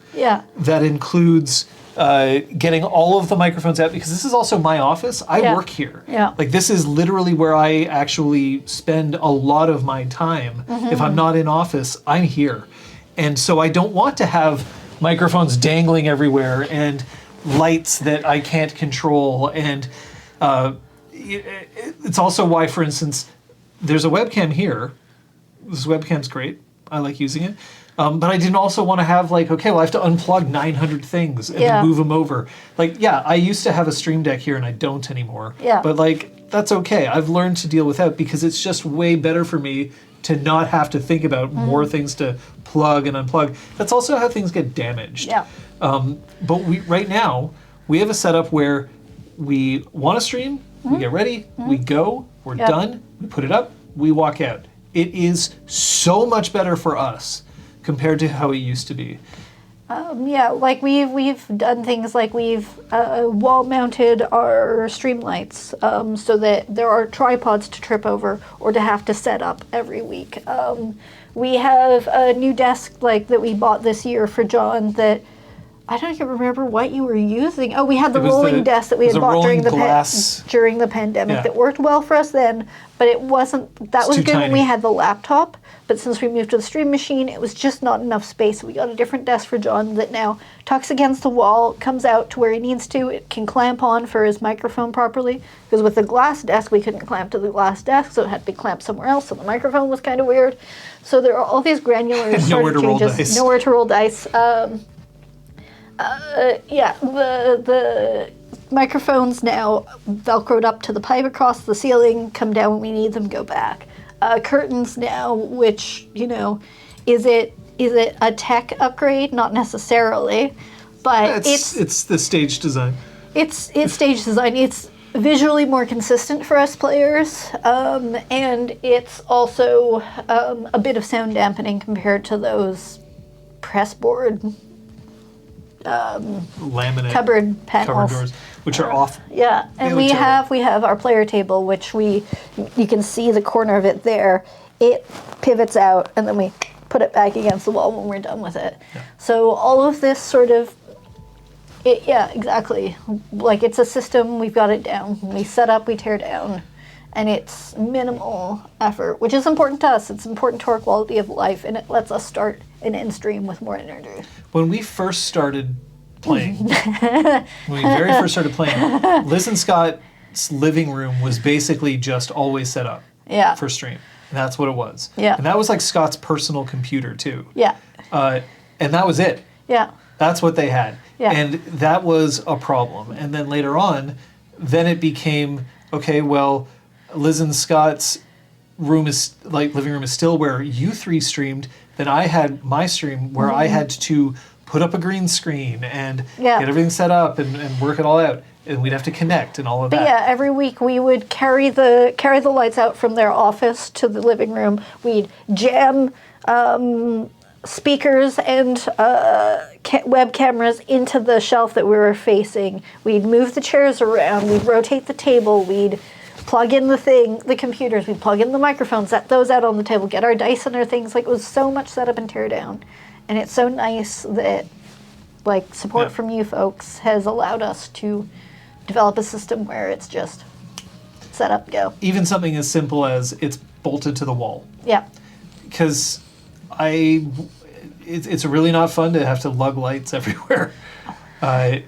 That includes getting all of the microphones out, because this is also my office. I work here. Like, this is literally where I actually spend a lot of my time. If I'm not in office, I'm here. And so I don't want to have microphones dangling everywhere and lights that I can't control. And it's also why, for instance, there's a webcam here. This webcam's great. I like using it. But I didn't also want to have, like, okay, well, I have to unplug 900 things and then move them over. Like, I used to have a Stream Deck here and I don't anymore. But, like, that's okay. I've learned to deal with that because it's just way better for me to not have to think about more things to plug and unplug. That's also how things get damaged. But right now, we have a setup where we want to stream, we get ready, we go, we're done, we put it up, we walk out. It is so much better for us compared to how it used to be. Like we've done things like we've wall mounted our stream lights so that there are tripods to trip over or to have to set up every week. We have a new desk like that we bought this year for John that I don't even remember what you were using. Oh, we had the rolling desk that we had bought during the pandemic that worked well for us then, but it wasn't. That was good when we had the laptop. But since we moved to the stream machine, it was just not enough space. We got a different desk for John that now tucks against the wall, comes out to where he needs to. It can clamp on for his microphone properly. Because with the glass desk, we couldn't clamp to the glass desk, so it had to be clamped somewhere else. So the microphone was kind of weird. So there are all these granular sort of changes. Nowhere to roll dice. The microphones now velcroed up to the pipe across the ceiling, come down when we need them, go back. Curtains now, which, is it Is it a tech upgrade? Not necessarily, but It's the stage design. It's stage design. It's visually more consistent for us players, and it's also a bit of sound dampening compared to those pressboard Laminate cupboard panels. covered doors, which are off. Yeah, and They we look have our player table, which you can see the corner of it there. It pivots out, and then we put it back against the wall when we're done with it. Yeah. So all of this sort of, yeah, exactly. Like, it's a system, we've got it down. We set up, we tear down, and it's minimal effort, which is important to us. It's important to our quality of life, and it lets us start and end stream with more energy. When we first started playing, Liz and Scott's living room was basically just always set up Yeah. for stream. And that's what it was. Yeah. And that was like Scott's personal computer too. Yeah. And that was it. Yeah. That's what they had. Yeah. And that was a problem. And then later on, then it became, okay, well, Liz and Scott's living room is still where you three streamed. Then I had my stream where I had to put up a green screen and Yeah. get everything set up and work it all out. And we'd have to connect and all of But that. yeah, every week we would carry the lights out from their office to the living room. We'd jam speakers and web cameras into the shelf that we were facing. We'd move the chairs around. We'd rotate the table. We'd plug in the computers. We'd plug in the microphones, set those out on the table, get our dice and our things. Like, it was so much set up and tear down. And it's so nice that, like, support from you folks has allowed us to develop a system where it's just set up, go. Even something as simple as it's bolted to the wall. Yeah. Because it's really not fun to have to lug lights everywhere. And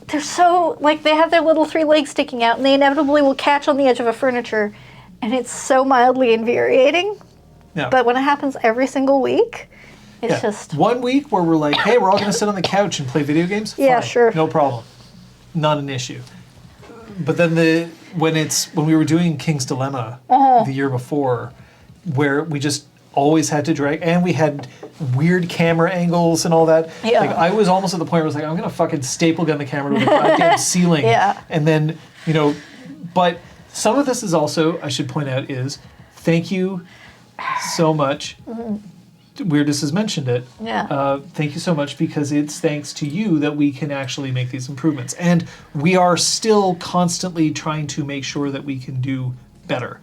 they're so, like, they have their little 3 legs sticking out, and they inevitably will catch on the edge of a furniture, and it's so mildly infuriating. Yeah. But when it happens every single week, it's just... 1 week where we're like, hey, we're all going to sit on the couch and play video games? Yeah, Fine. sure. No problem. Not an issue. But then when we were doing King's Dilemma the year before, where we just always had to drag, and we had weird camera angles and all that. Yeah. Like, I was almost at the point where I was like, I'm going to fucking staple gun the camera to the goddamn ceiling. Yeah. And then, but some of this is also, I should point out, is thank you so much. Weirdest has mentioned it. Yeah. Thank you so much, because it's thanks to you that we can actually make these improvements. And we are still constantly trying to make sure that we can do better.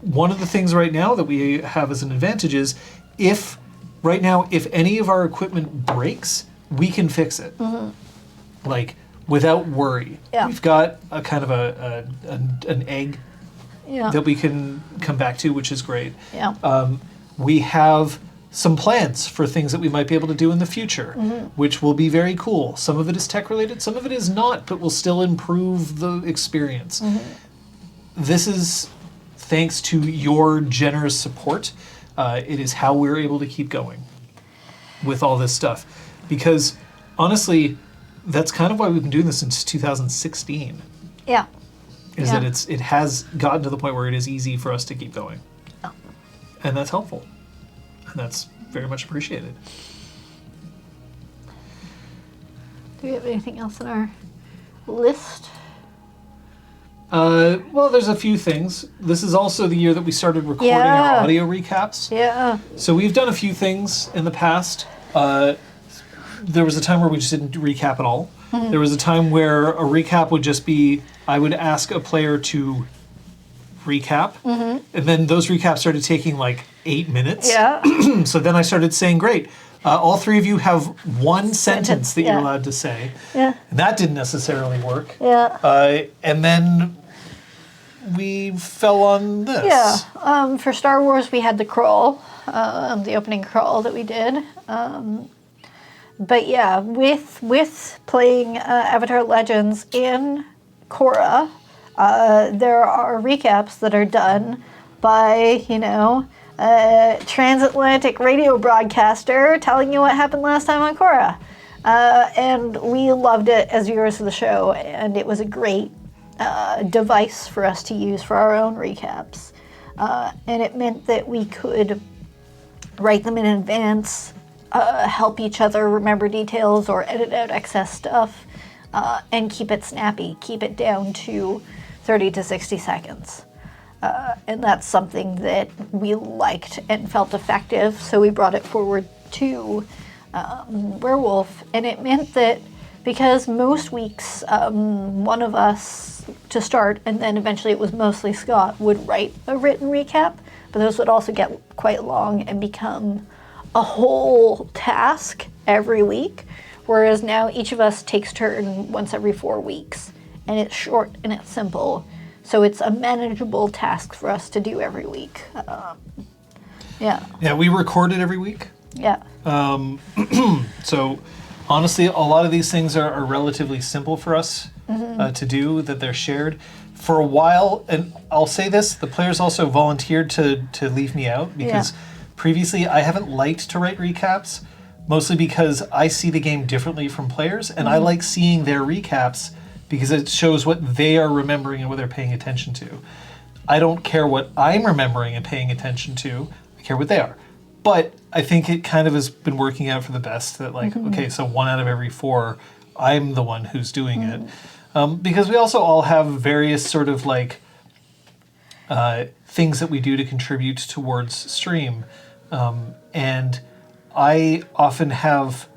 One of the things right now that we have as an advantage is if any of our equipment breaks, we can fix it. Like, without worry. Yeah. We've got a kind of an egg Yeah. that we can come back to, which is great. Yeah. We have some plans for things that we might be able to do in the future, which will be very cool. Some of it is tech related, some of it is not, but will still improve the experience. This is thanks to your generous support. It is how we're able to keep going with all this stuff. Because honestly, that's kind of why we've been doing this since 2016. Yeah. Is that it has gotten to the point where it is easy for us to keep going. And that's helpful. And that's very much appreciated. Do we have anything else on our list? Well, there's a few things. This is also the year that we started recording our audio recaps. Yeah. So we've done a few things in the past. There was a time where we just didn't recap at all. There was a time where a recap would just be, I would ask a player to recap, and then those recaps started taking like 8 minutes. Yeah. So then I started saying, great, all 3 of you have one sentence that you're allowed to say. Yeah. And that didn't necessarily work. Yeah. And then we fell on this. Yeah. For Star Wars, we had the crawl, the opening crawl that we did. But yeah, with playing Avatar Legends in Korra, there are recaps that are done by, a transatlantic radio broadcaster telling you what happened last time on Korra. And we loved it as viewers of the show, and it was a great device for us to use for our own recaps. And it meant that we could write them in advance, help each other remember details or edit out excess stuff, and keep it snappy, keep it down to 30 to 60 seconds. And that's something that we liked and felt effective, so we brought it forward to Werewolf. And it meant that because most weeks one of us to start, and then eventually it was mostly Scott, would write a written recap, but those would also get quite long and become a whole task every week, whereas now each of us takes turn once every 4 weeks, and it's short and it's simple, so it's a manageable task for us to do every week. Yeah, we record it every week. Yeah. So honestly, a lot of these things are relatively simple for us to do, that they're shared. For a while, and I'll say this, the players also volunteered to leave me out, because previously I haven't liked to write recaps, mostly because I see the game differently from players, and I like seeing their recaps because it shows what they are remembering and what they're paying attention to. I don't care what I'm remembering and paying attention to, I care what they are. But I think it kind of has been working out for the best that, like, okay, so 1 out of every 4, I'm the one who's doing it. Because we also all have various sort of like things that we do to contribute towards stream. And I often have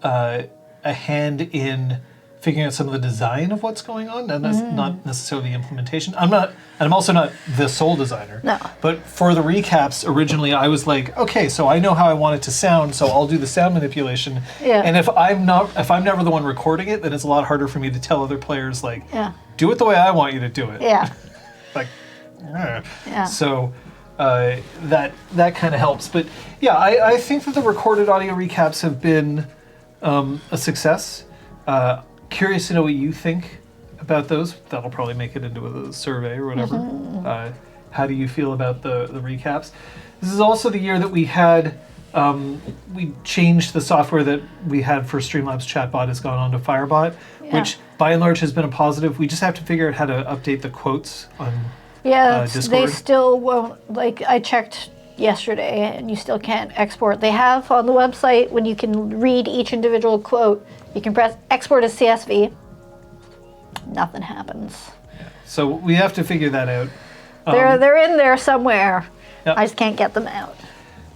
a hand in figuring out some of the design of what's going on, and that's not necessarily the implementation. I'm also not the sole designer. No. But for the recaps, originally I was like, okay, so I know how I want it to sound, so I'll do the sound manipulation. Yeah. And if I'm never the one recording it, then it's a lot harder for me to tell other players, like, do it the way I want you to do it. Yeah. Like, Yeah. so that kind of helps. But yeah, I think that the recorded audio recaps have been a success. Curious to know what you think about those. That'll probably make it into a survey or whatever. How do you feel about the recaps? This is also the year that we had, we changed the software that we had for Streamlabs Chatbot has gone on to Firebot, which by and large has been a positive. We just have to figure out how to update the quotes on Discord. They still won't, like, I checked yesterday and you still can't export. They have on the website, when you can read each individual quote, you can press export as CSV. Nothing happens. So we have to figure that out. They're in there somewhere. Yep. I just can't get them out.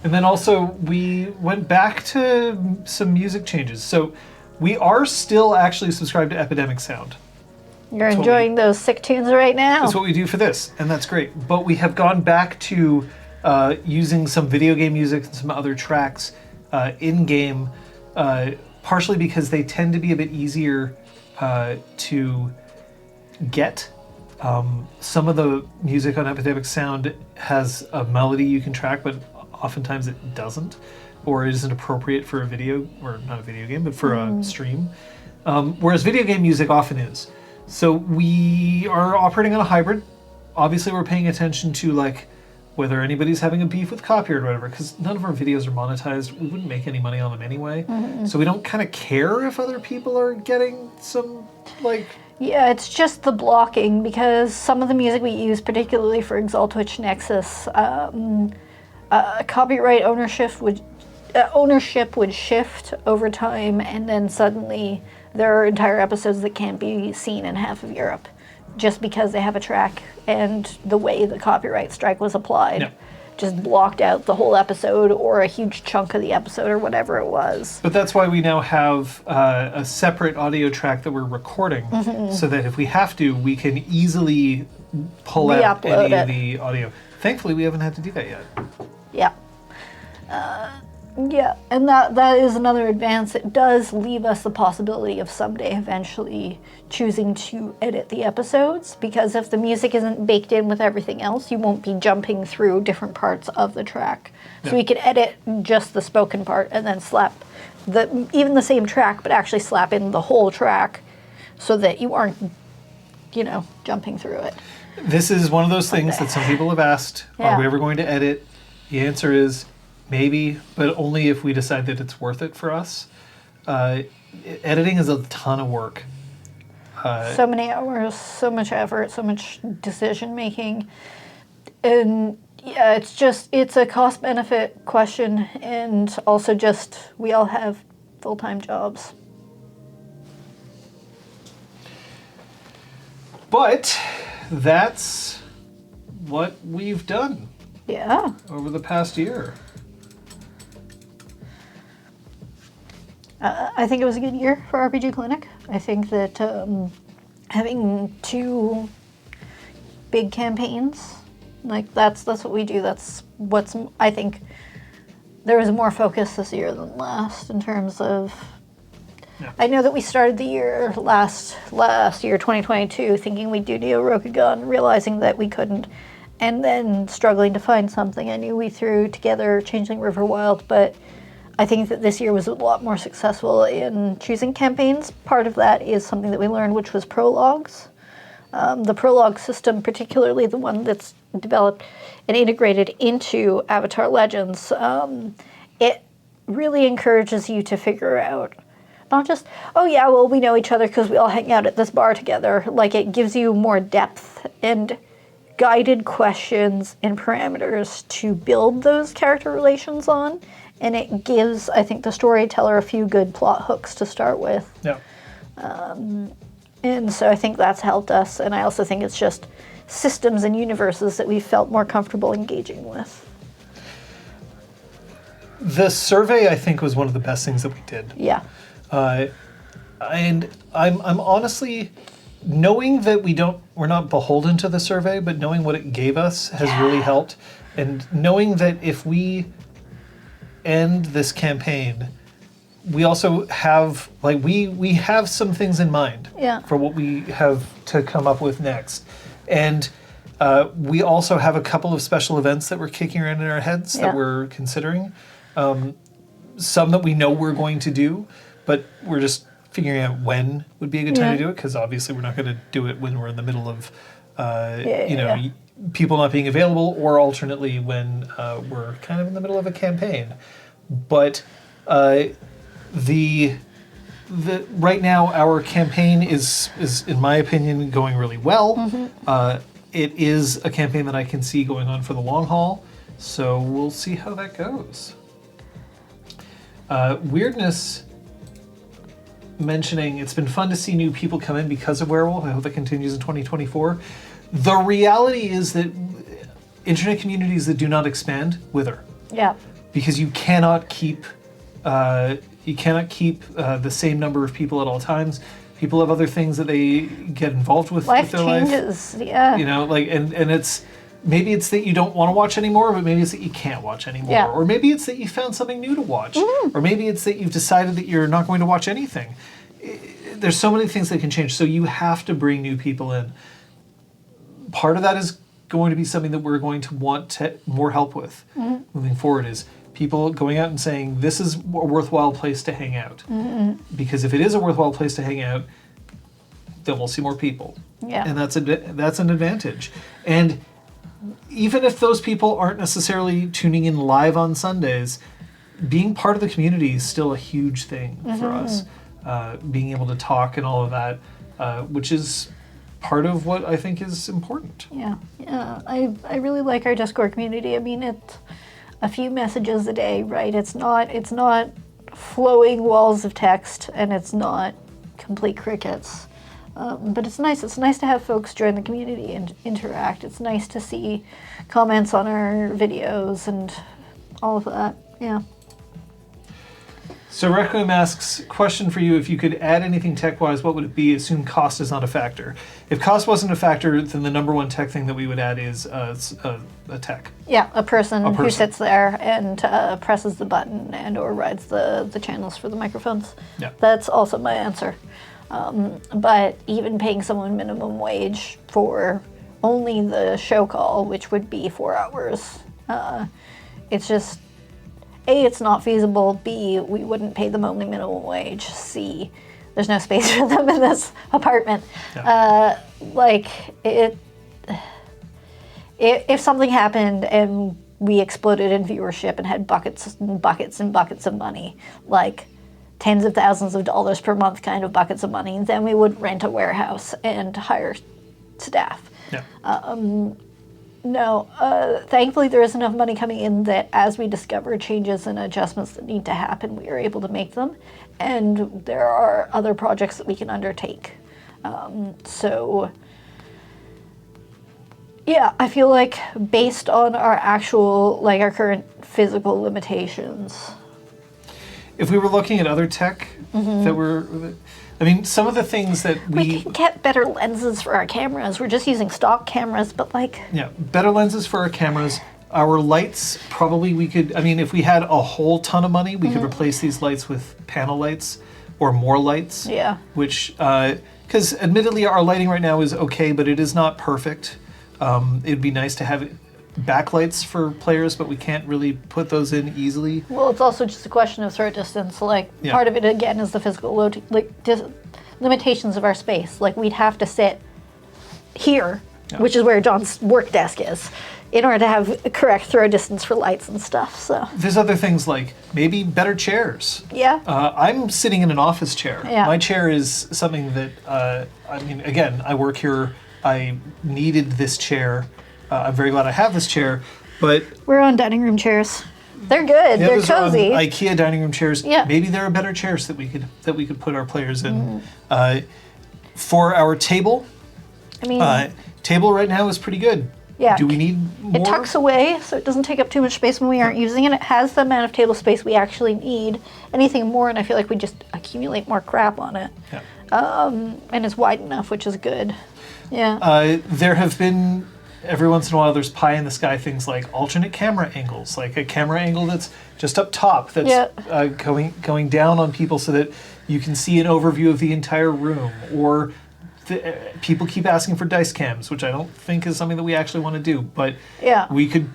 And then also we went back to some music changes. So we are still actually subscribed to Epidemic Sound. You're enjoying those sick tunes right now. That's what we do for this, and that's great. But we have gone back to using some video game music and some other tracks in-game, partially because they tend to be a bit easier to get. Some of the music on Epidemic Sound has a melody you can track, but oftentimes it doesn't, or it isn't appropriate for a video, or not a video game, but for a stream. Whereas video game music often is. So we are operating on a hybrid. Obviously we're paying attention to, like, whether anybody's having a beef with copyright or whatever, because none of our videos are monetized. We wouldn't make any money on them anyway. So we don't kind of care if other people are getting some, like... Yeah, it's just the blocking, because some of the music we use, particularly for Exaltwitch Nexus, copyright ownership would shift over time, and then suddenly there are entire episodes that can't be seen in half of Europe just because they have a track and the way the copyright strike was applied just blocked out the whole episode or a huge chunk of the episode or whatever it was. But that's why we now have a separate audio track that we're recording, so that if we have to, we can easily pull out any of the audio. Thankfully, we haven't had to do that yet. Yeah. Yeah, and that is another advance. It does leave us the possibility of someday eventually choosing to edit the episodes, because if the music isn't baked in with everything else, you won't be jumping through different parts of the track. So we could edit just the spoken part and then slap even the same track, but actually slap in the whole track so that you aren't, jumping through it. This is one of those things that some people have asked, are we ever going to edit? The answer is maybe, but only if we decide that it's worth it for us. Editing is a ton of work. So many hours, so much effort, so much decision making. And Yeah, it's a cost benefit question, and also just we all have full-time jobs. But that's what we've done Yeah. over the past year. I think it was a good year for RPG Clinic. I think that having 2 big campaigns, like that's what we do. That's what's, I think there was more focus this year than last in terms of. Yeah. I know that we started the year last year, 2022, thinking we'd do Neo Rokugan, realizing that we couldn't, and then struggling to find something. I knew we threw together Changeling River Wild, but I think that this year was a lot more successful in choosing campaigns. Part of that is something that we learned, which was prologues. The prologue system, particularly the one that's developed and integrated into Avatar Legends, it really encourages you to figure out, not just, oh yeah, well, we know each other because we all hang out at this bar together. Like, it gives you more depth and guided questions and parameters to build those character relations on. And it gives, I think, the storyteller a few good plot hooks to start with. Yeah. And so I think that's helped us. And I also think it's just systems and universes that we felt more comfortable engaging with. The survey, I think, was one of the best things that we did. Yeah. And I'm honestly, knowing that we're not beholden to the survey, but knowing what it gave us has really helped. And knowing that if we end this campaign, we also have, like, we have some things in mind for what we have to come up with next. And we also have a couple of special events that we're kicking around in our heads that we're considering. Some that we know we're going to do, but we're just figuring out when would be a good time to do it, because obviously we're not going to do it when we're in the middle of, people not being available, or alternately when we're kind of in the middle of a campaign. But the right now our campaign is in my opinion going really well. It is a campaign that I can see going on for the long haul, so we'll see how that goes. Weirdness mentioning it's been fun to see new people come in because of Werewolf. I hope that continues in 2024. The reality is that internet communities that do not expand wither. Yeah. Because you cannot keep the same number of people at all times. People have other things that they get involved with Life their changes. life. Yeah. You know, like, and it's, maybe it's that you don't want to watch anymore, but maybe it's that you can't watch anymore. Yeah. Or maybe it's that you found something new to watch. Or maybe it's that you've decided that you're not going to watch anything. There's so many things that can change. So you have to bring new people in. Part of that is going to be something that we're going to want more help with moving forward, is people going out and saying, this is a worthwhile place to hang out. Because if it is a worthwhile place to hang out, then we'll see more people. Yeah. And that's an advantage. And even if those people aren't necessarily tuning in live on Sundays, being part of the community is still a huge thing for us. Being able to talk and all of that, which is part of what I think is important. Yeah. I really like our Discord community. I mean, it's a few messages a day, right? It's not flowing walls of text, and it's not complete crickets. But it's nice. It's nice to have folks join the community and interact. It's nice to see comments on our videos and all of that. Yeah. So Requiem asks, question for you, if you could add anything tech-wise, what would it be? Assume cost is not a factor. If cost wasn't a factor, then the number one tech thing that we would add is a tech. Yeah, a person who sits there and presses the button and or rides the channels for the microphones. Yeah. That's also my answer. But even paying someone minimum wage for only the show call, which would be 4 hours, it's just, A, it's not feasible. B, we wouldn't pay them only minimum wage. C, there's no space for them in this apartment. Yeah. If something happened and we exploded in viewership and had buckets and buckets and buckets of money, like tens of thousands of dollars per month kind of buckets of money, then we would rent a warehouse and hire staff. Yeah. No, thankfully there is enough money coming in that as we discover changes and adjustments that need to happen, we are able to make them. And there are other projects that we can undertake. So, yeah, I feel like based on our actual, like our current physical limitations. If we were looking at other tech that were, I mean, some of the things that We can get better lenses for our cameras. We're just using stock cameras, but like... Yeah, better lenses for our cameras. Our lights, probably we could, I mean, if we had a whole ton of money, we could replace these lights with panel lights or more lights. Yeah. Which, because admittedly our lighting right now is okay, but it is not perfect. It'd be nice to have backlights for players, but we can't really put those in easily. Well, it's also just a question of throw distance. Like, part of it, again, is the physical limitations of our space. Like, we'd have to sit here, which is where John's work desk is, in order to have a correct throw distance for lights and stuff, so. There's other things like maybe better chairs. Yeah. I'm sitting in an office chair. Yeah. My chair is something that, I mean, again, I work here. I needed this chair. I'm very glad I have this chair, but... We're on dining room chairs. They're good. They're cozy. IKEA dining room chairs. Yeah. Maybe there are better chairs that we could put our players in. For our table, I mean... table right now is pretty good. Yeah. Do we need more? It tucks away, so it doesn't take up too much space when we aren't using it. It has the amount of table space we actually need. Anything more, and I feel like we just accumulate more crap on it. Yeah. And it's wide enough, which is good. Yeah. There have been, every once in a while, there's pie in the sky things like alternate camera angles, like a camera angle that's just up top, that's going down on people so that you can see an overview of the entire room, or people keep asking for dice cams, which I don't think is something that we actually want to do, but we could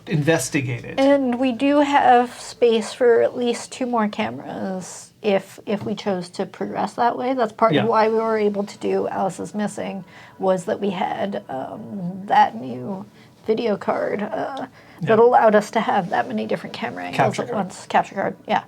investigate it. And we do have space for at least 2 more cameras if we chose to progress that way. That's part of why we were able to do Alice is Missing, was that we had that new video card that allowed us to have that many different camera angles at once. Capture card, yeah.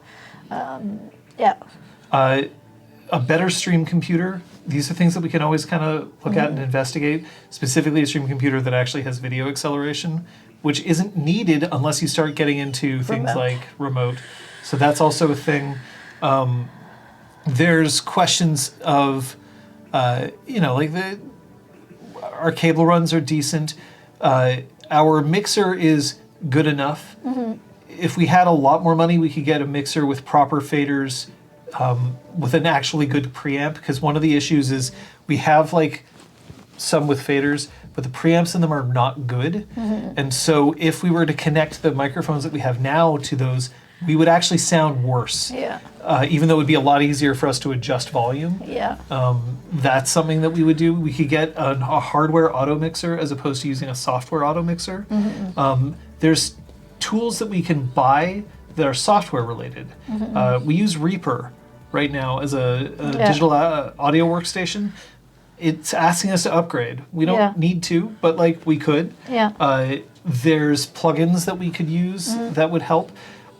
A better stream computer. These are things that we can always kind of look at and investigate. Specifically, a stream computer that actually has video acceleration, which isn't needed unless you start getting into things like remote. So that's also a thing. There's questions of, like our cable runs are decent. Our mixer is good enough. If we had a lot more money, we could get a mixer with proper faders, with an actually good preamp, because one of the issues is we have like some with faders, but the preamps in them are not good. And so if we were to connect the microphones that we have now to those, we would actually sound worse. Even though it would be a lot easier for us to adjust volume. That's something that we would do. We could get a hardware auto mixer as opposed to using a software auto mixer. There's tools that we can buy that are software related. We use Reaper right now as a digital audio workstation. It's asking us to upgrade. We don't need to, but like we could. There's plugins that we could use that would help.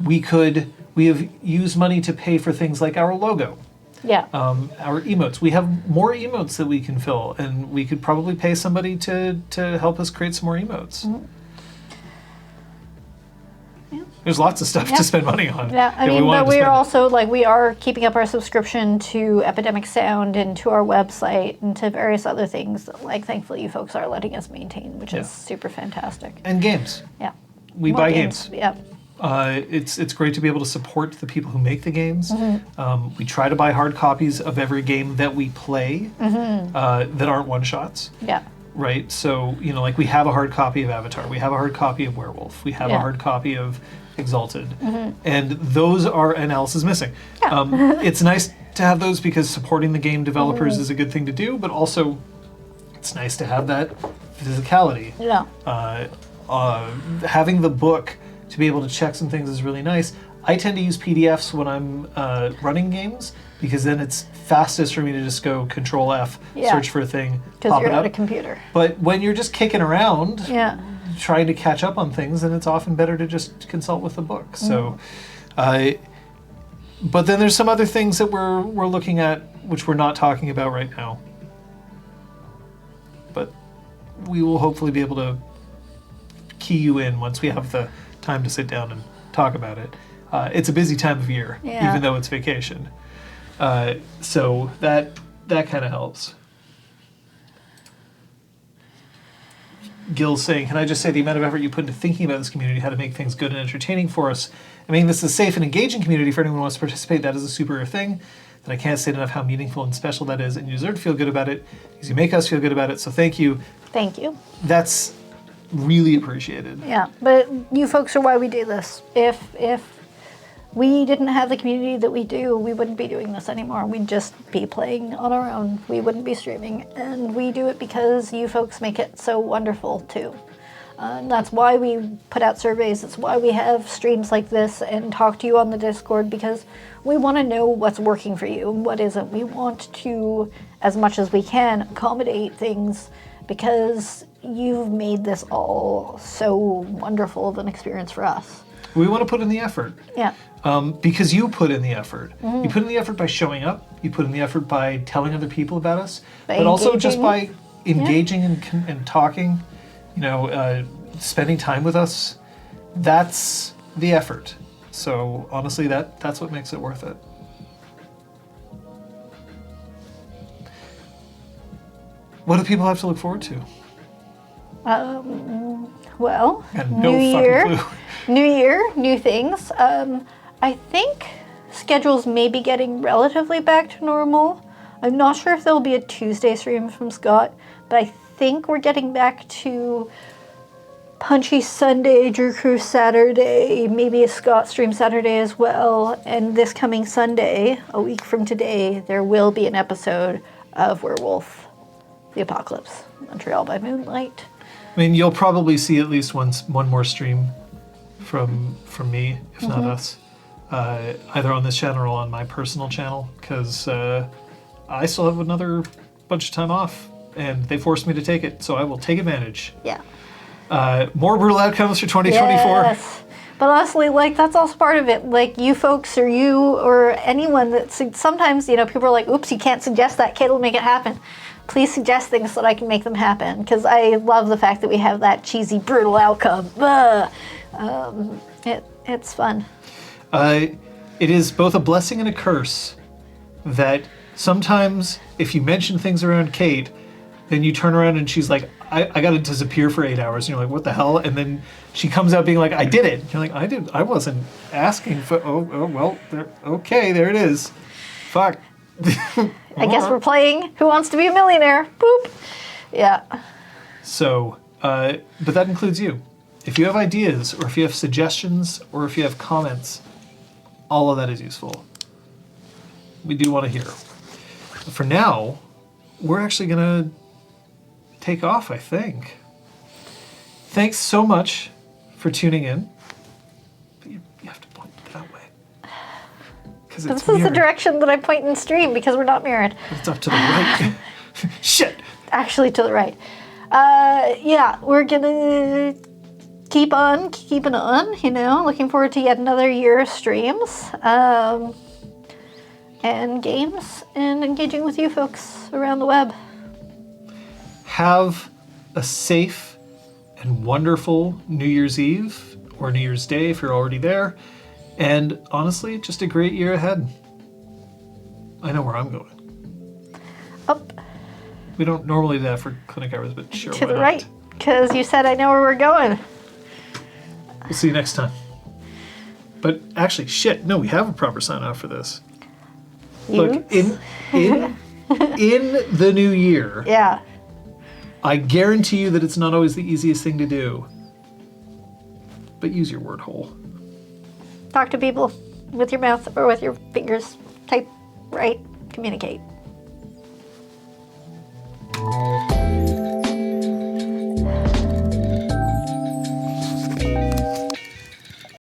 We have used money to pay for things like our logo. Our emotes. We have more emotes that we can fill, and we could probably pay somebody to help us create some more emotes. There's lots of stuff to spend money on. I mean, but we are also, like, we are keeping up our subscription to Epidemic Sound and to our website and to various other things that, like, thankfully you folks are letting us maintain, which is super fantastic. And games. We buy games. It's great to be able to support the people who make the games. We try to buy hard copies of every game that we play that aren't one-shots. Right? So, like we have a hard copy of Avatar. We have a hard copy of Werewolf. We have a hard copy of Exalted. And those are, and Alice is Missing. It's nice to have those because supporting the game developers is a good thing to do, but also it's nice to have that physicality. Having the book to be able to check some things is really nice. I tend to use PDFs when I'm running games because then it's fastest for me to just go Control F, search for a thing, because you're at a computer. But when you're just kicking around, trying to catch up on things, then it's often better to just consult with the book. So, but then there's some other things that we're looking at which we're not talking about right now. But we will hopefully be able to key you in once we have the time to sit down and talk about it. It's a busy time of year, even though it's vacation. So that kind of helps. Gil's saying, can I just say the amount of effort you put into thinking about this community, how to make things good and entertaining for us, I mean, this is a safe and engaging community for anyone who wants to participate. That is a super rare thing. And I can't say enough how meaningful and special that is. And you deserve to feel good about it because you make us feel good about it. So thank you. Thank you. That's really appreciated. Yeah, but you folks are why we do this. If we didn't have the community that we do, we wouldn't be doing this anymore. We'd just be playing on our own. We wouldn't be streaming. And we do it because you folks make it so wonderful, too. And that's why we put out surveys. It's why we have streams like this and talk to you on the Discord, because we want to know what's working for you and what isn't. We want to, as much as we can, accommodate things because you've made this all so wonderful of an experience for us. We want to put in the effort. Yeah. Because you put in the effort. You put in the effort by showing up. You put in the effort by telling other people about us. But also just by engaging and talking, spending time with us. That's the effort. So honestly, that's what makes it worth it. What do people have to look forward to? Well, New year, new things. I think schedules may be getting relatively back to normal. I'm not sure if there'll be a Tuesday stream from Scott, but I think we're getting back to Punchy Sunday, Drew Crew Saturday, maybe a Scott stream Saturday as well. And this coming Sunday, a week from today, there will be an episode of Werewolf the Apocalypse, Montreal by Moonlight. I mean, you'll probably see at least one more stream from me, if not us, either on this channel or on my personal channel, because I still have another bunch of time off, and they forced me to take it, so I will take advantage. Yeah. More brutal outcomes for 2024. Yes. But honestly, that's also part of it. Like, you folks or you or anyone that sometimes, people are like, oops, you can't suggest that, Kate will make it happen. Please suggest things so that I can make them happen, because I love the fact that we have that cheesy, brutal outcome. It's fun. It is both a blessing and a curse that sometimes if you mention things around Kate, then you turn around and she's like, I got to disappear for 8 hours. And you're like, what the hell? And then she comes out being like, I did it. You're like, I wasn't asking for, well, okay, there it is. Fuck. I guess we're playing Who Wants to Be a Millionaire? Boop. Yeah. So, but that includes you. If you have ideas, or if you have suggestions, or if you have comments, all of that is useful. We do want to hear. But for now, we're actually going to take off, I think. Thanks so much for tuning in. But you have to point that way. This is the direction that I point in stream because we're not mirrored. It's up to the right. Shit. Actually, to the right. We're gonna keep on keeping on. Looking forward to yet another year of streams, and games, and engaging with you folks around the web. Have a safe and wonderful New Year's Eve or New Year's Day if you're already there. And honestly, just a great year ahead. I know where I'm going. Up. We don't normally do that for clinic hours, but sure, to why the not? right, because you said I know where we're going. We'll see you next time. But actually, shit, no, we have a proper sign off for this. Look, in the new year, yeah, I guarantee you that it's not always the easiest thing to do. But use your word hole. Talk to people with your mouth or with your fingers. Type, write, communicate.